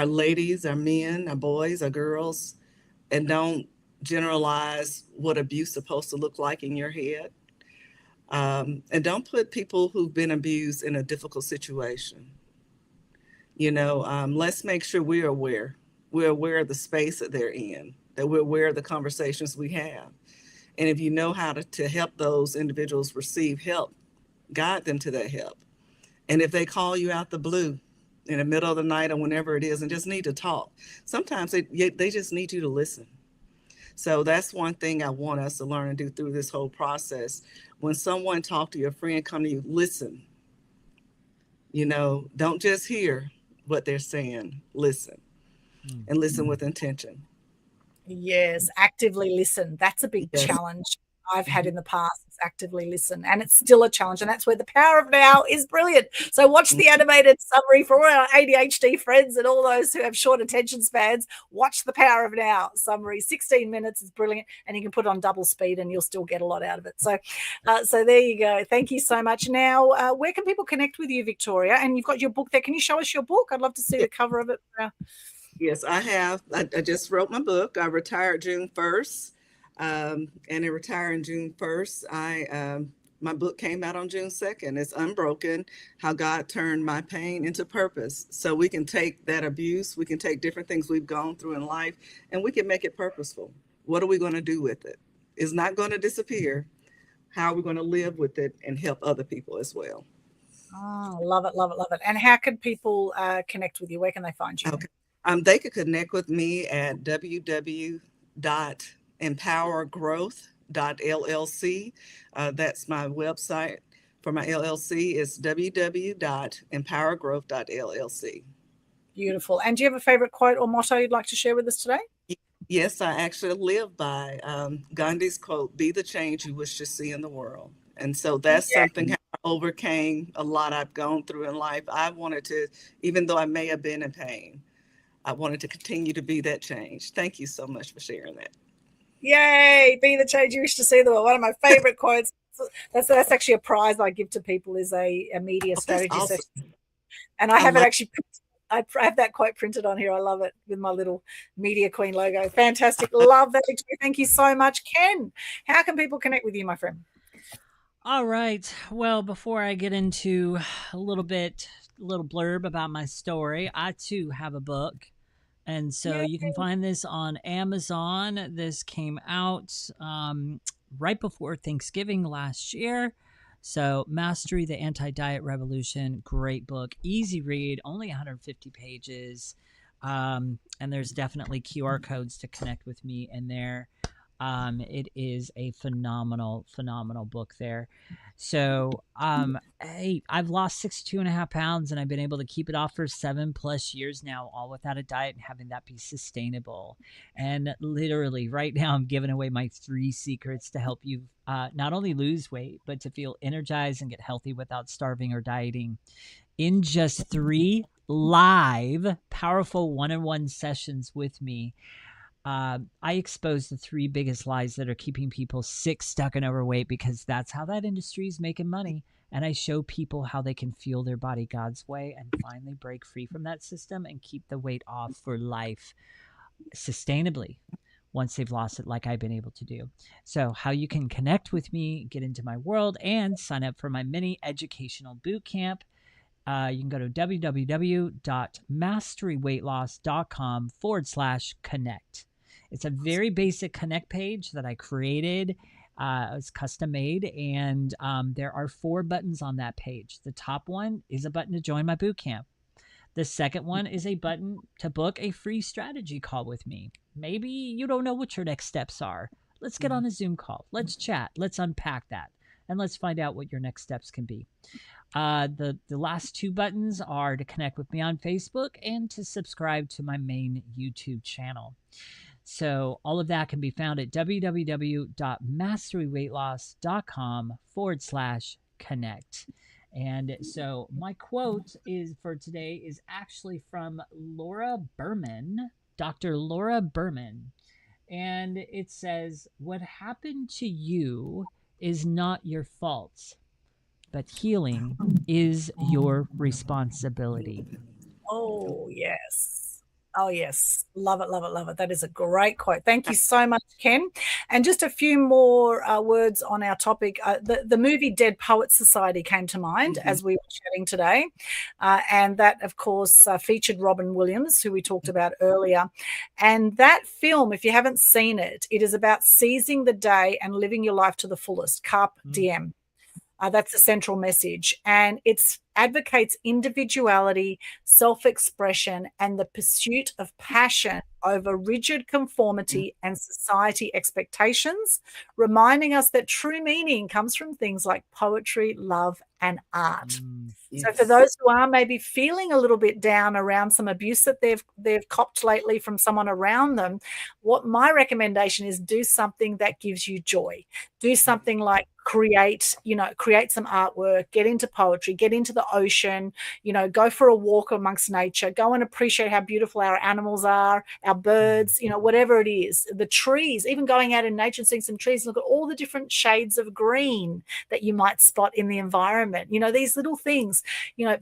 ladies, our men, our boys, our girls, and don't generalize what abuse is supposed to look like in your head. And don't put people who've been abused in a difficult situation. Let's make sure we're aware. We're aware of the space that they're in, that we're aware of the conversations we have. And if you know how to help those individuals receive help, guide them to that help. And if they call you out the blue in the middle of the night or whenever it is and just need to talk, sometimes they just need you to listen. So that's one thing I want us to learn and do through this whole process. When someone talks to you, a friend come to you, listen. Don't just hear what they're saying, listen. And listen with intention. Yes, actively listen. That's a big challenge I've had in the past, is actively listen. And it's still a challenge. And that's where the power of now is brilliant. So watch the animated summary for all our ADHD friends and all those who have short attention spans. Watch the power of now summary. 16 minutes is brilliant. And you can put it on double speed and you'll still get a lot out of it. So there you go. Thank you so much. Now, where can people connect with you, Victoria? And you've got your book there. Can you show us your book? I'd love to see the cover of it. Yes, I have. I just wrote my book. I retired June 1st. And in retiring June 1st, my book came out on June 2nd. It's Unbroken, How God Turned My Pain into Purpose. So we can take that abuse, we can take different things we've gone through in life, and we can make it purposeful. What are we going to do with it? It's not going to disappear. How are we going to live with it and help other people as well? Oh, love it, love it, love it. And how can people connect with you? Where can they find you? Okay. They could connect with me at www.empowergrowth.llc. That's my website for my LLC. It's www.empowergrowth.llc. Beautiful. And do you have a favorite quote or motto you'd like to share with us today? Yes, I actually live by Gandhi's quote, "Be the change you wish to see in the world." And so that's something I overcame a lot I've gone through in life. I wanted to, even though I may have been in pain, I wanted to continue to be that change. Thank you so much for sharing that. Yay! Be the change you wish to see in the world. One of my favorite quotes. That's actually a prize I give to people, is a media strategy session. And I have it actually. I have that quote printed on here. I love it, with my little Media Queen logo. Fantastic. Love that. Thank you so much. Ken, how can people connect with you, my friend? All right. Well, before I get into a little blurb about my story, I too have a book. And so you can find this on Amazon. This came out right before Thanksgiving last year. So Mastery, the Anti-Diet Revolution, great book, easy read, only 150 pages. And there's definitely QR codes to connect with me in there. It is a phenomenal book there. So, hey, I've lost 62.5 pounds and I've been able to keep it off for 7+ years now, all without a diet, and having that be sustainable. And literally right now I'm giving away my 3 secrets to help you not only lose weight, but to feel energized and get healthy without starving or dieting in just 3 live, powerful one-on-one sessions with me. I expose the 3 biggest lies that are keeping people sick, stuck, and overweight, because that's how that industry is making money. And I show people how they can fuel their body God's way and finally break free from that system and keep the weight off for life sustainably once they've lost it, like I've been able to do. So how you can connect with me, get into my world, and sign up for my mini educational boot camp. you can go to www.masteryweightloss.com/connect. It's a very basic connect page that I created. It's custom made, and there are 4 buttons on that page. The top one is a button to join my boot camp. The second one is a button to book a free strategy call with me. Maybe you don't know what your next steps are. Let's get on a Zoom call. Let's chat. Let's unpack that. And let's find out what your next steps can be. The last 2 buttons are to connect with me on Facebook and to subscribe to my main YouTube channel. So all of that can be found at www.masteryweightloss.com/connect. And so my quote for today is actually from Laura Berman, Dr. Laura Berman. And it says, "What happened to you is not your fault, but healing is your responsibility." Oh, yes. Oh, yes. Love it, love it, love it. That is a great quote. Thank you so much, Ken. And just a few more words on our topic. The movie Dead Poets Society came to mind as we were chatting today. And that, of course, featured Robin Williams, who we talked about earlier. And that film, if you haven't seen it, it is about seizing the day and living your life to the fullest. Carpe diem. That's the central message. And it advocates individuality, self-expression, and the pursuit of passion over rigid conformity and society expectations, reminding us that true meaning comes from things like poetry, love, and art. Yes. So for those who are maybe feeling a little bit down around some abuse that they've copped lately from someone around them, what my recommendation is, do something that gives you joy. Do something like create some artwork, get into poetry, get into the ocean, go for a walk amongst nature, go and appreciate how beautiful our animals are, our birds, whatever it is, the trees, even going out in nature and seeing some trees, look at all the different shades of green that you might spot in the environment. These little things,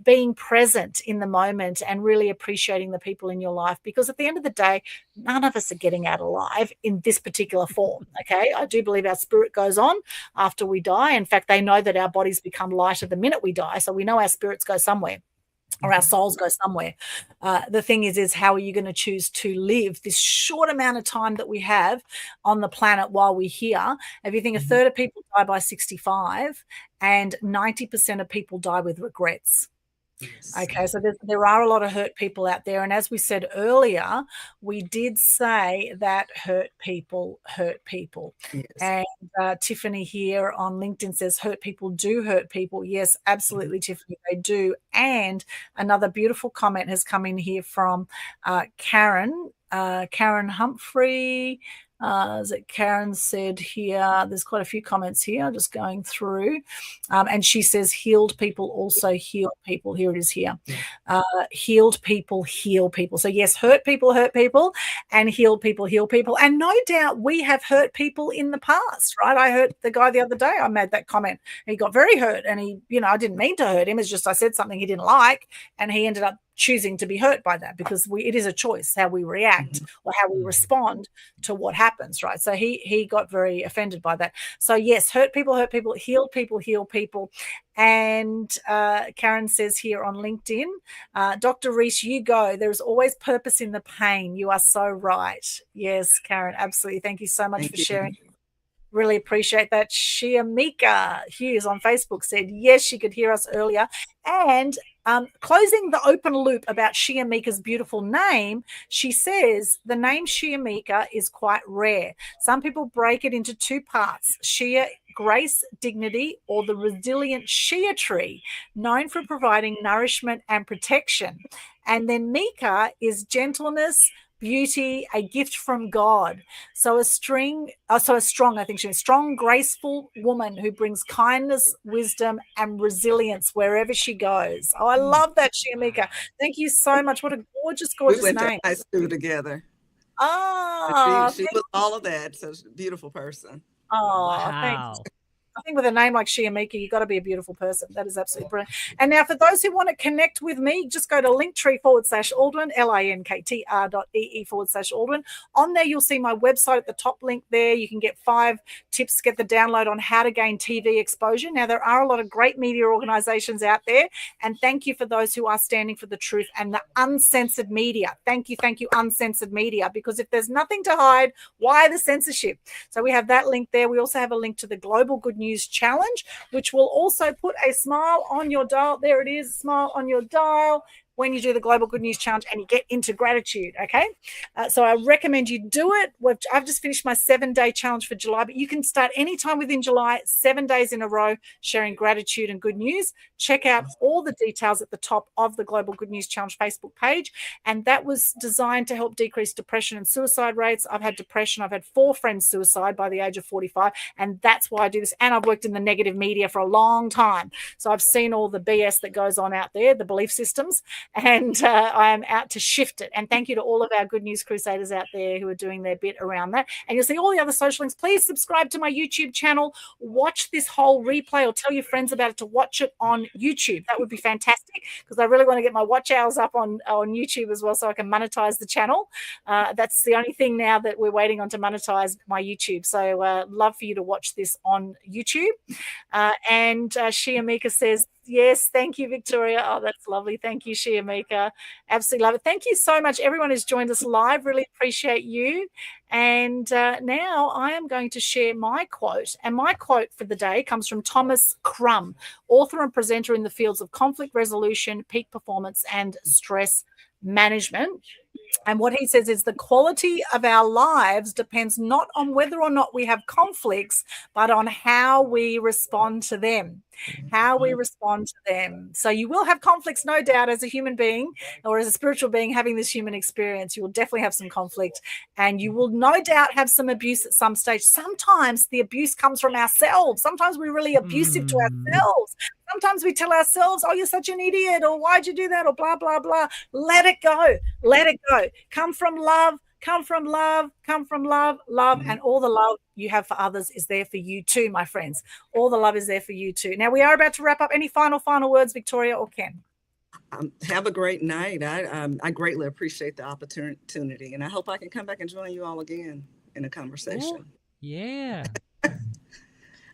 being present in the moment and really appreciating the people in your life, because at the end of the day, none of us are getting out alive in this particular form. Okay. I do believe our spirit goes on after we die. In fact, they know that our bodies become lighter the minute we die. So we know our spirits go somewhere, or our souls go somewhere. The thing is how are you going to choose to live this short amount of time that we have on the planet while we're here? If you think a third of people die by 65 and 90% of people die with regrets. Yes. Okay, so there are a lot of hurt people out there. And as we said earlier, we did say that hurt people hurt people. Yes. And Tiffany here on LinkedIn says hurt people do hurt people. Yes, absolutely, Tiffany, they do. And another beautiful comment has come in here from Karen Humphrey. As Karen said here, there's quite a few comments here, just going through. And she says, healed people also heal people. Here it is here. Healed people heal people. So yes, hurt people, and healed people heal people. And no doubt we have hurt people in the past, right? I hurt the guy the other day. I made that comment. He got very hurt, and he, I didn't mean to hurt him. It's just I said something he didn't like, and he ended up choosing to be hurt by that, because it is a choice how we react or how we respond to what happens, right? So he got very offended by that. So yes, hurt people, heal people. And Karen says here on LinkedIn, Dr. Reese, you go. There's always purpose in the pain. You are so right. Yes, Karen, absolutely. Thank you so much for sharing. Really appreciate that. Shiamika Hughes on Facebook said, yes, she could hear us earlier. And closing the open loop about Shiamika's beautiful name, she says the name Shiamika is quite rare. Some people break it into 2 parts: Shia, grace, dignity, or the resilient Shia tree, known for providing nourishment and protection. And then Mika is gentleness, beauty, a gift from God. So a strong, graceful woman who brings kindness, wisdom, and resilience wherever she goes. Oh, I love that, Shiamika. Thank you so much. What a gorgeous name. We went to high school together. Oh, she was all of that. So she's a beautiful person. Oh, wow. Thanks. I think with a name like Shiamika, you've got to be a beautiful person. That is absolutely brilliant. And now for those who want to connect with me, just go to linktree/Aldwyn, linktr.ee/Aldwyn. On there, you'll see my website at the top link there. You can get 5 tips to get the download on how to gain TV exposure. Now, there are a lot of great media organizations out there. And thank you for those who are standing for the truth and the uncensored media. Thank you, uncensored media. Because if there's nothing to hide, why the censorship? So we have that link there. We also have a link to the Global Good News Challenge, which will also put a smile on your dial. There it is, smile on your dial when you do the Global Good News Challenge and you get into gratitude, okay? So I recommend you do it. I've just finished my 7-day challenge for July, but you can start anytime within July, 7 days in a row, sharing gratitude and good news. Check out all the details at the top of the Global Good News Challenge Facebook page. And that was designed to help decrease depression and suicide rates. I've had depression. I've had 4 friends suicide by the age of 45. And that's why I do this. And I've worked in the negative media for a long time. So I've seen all the BS that goes on out there, the belief systems. And I am out to shift it. And thank you to all of our Good News Crusaders out there who are doing their bit around that. And you'll see all the other social links. Please subscribe to my YouTube channel. Watch this whole replay or tell your friends about it to watch it on YouTube. That would be fantastic because I really want to get my watch hours up on YouTube as well so I can monetize the channel. That's the only thing now that we're waiting on to monetize my YouTube. So love for you to watch this on YouTube. And Shiamika says, yes, thank you, Victoria. Oh, that's lovely. Thank you, Shiamika. Absolutely love it. Thank you so much. Everyone who's joined us live, really appreciate you. And now I am going to share my quote. And my quote for the day comes from Thomas Crum, author and presenter in the fields of conflict resolution, peak performance, and stress management. And what he says is the quality of our lives depends not on whether or not we have conflicts, but on how we respond to them. How we respond to them. So you will have conflicts, no doubt, as a human being or as a spiritual being having this human experience. You will definitely have some conflict and you will no doubt have some abuse at some stage. Sometimes the abuse comes from ourselves. Sometimes we're really abusive to ourselves. Sometimes we tell ourselves, oh, you're such an idiot, or why'd you do that, or blah, blah, blah. Let it go. Let it go. Come from love. Come from love, love, and all the love you have for others is there for you too, my friends. All the love is there for you too. Now, we are about to wrap up. Any final words, Victoria or Ken? Have a great night. I greatly appreciate the opportunity, and I hope I can come back and join you all again in a conversation. Yeah.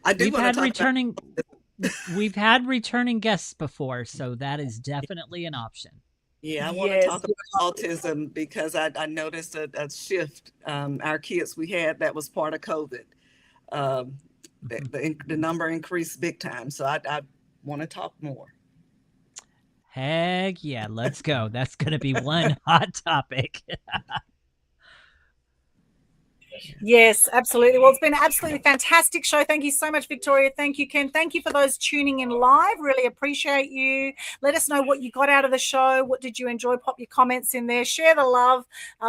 I do want to talk returning. We've had returning guests before, so that is definitely an option. Yeah, I want to talk about autism because I noticed a shift. Our kids we had that was part of COVID. The number increased big time. So I want to talk more. Heck yeah, let's go. That's going to be one hot topic. Yes, absolutely. Well, it's been an absolutely fantastic show. Thank you so much, Victoria. Thank you, Ken. Thank you for those tuning in live. Really appreciate you. Let us know what you got out of the show. What did you enjoy? Pop your comments in there. Share the love.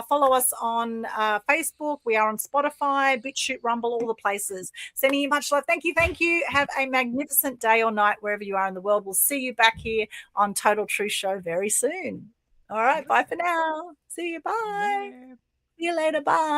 Follow us on Facebook. We are on Spotify, BitChute, Rumble, all the places. Sending you much love. Thank you. Thank you. Have a magnificent day or night wherever you are in the world. We'll see you back here on Total Truth Show very soon. All right. Bye for now. See you. Bye. See you later. Bye.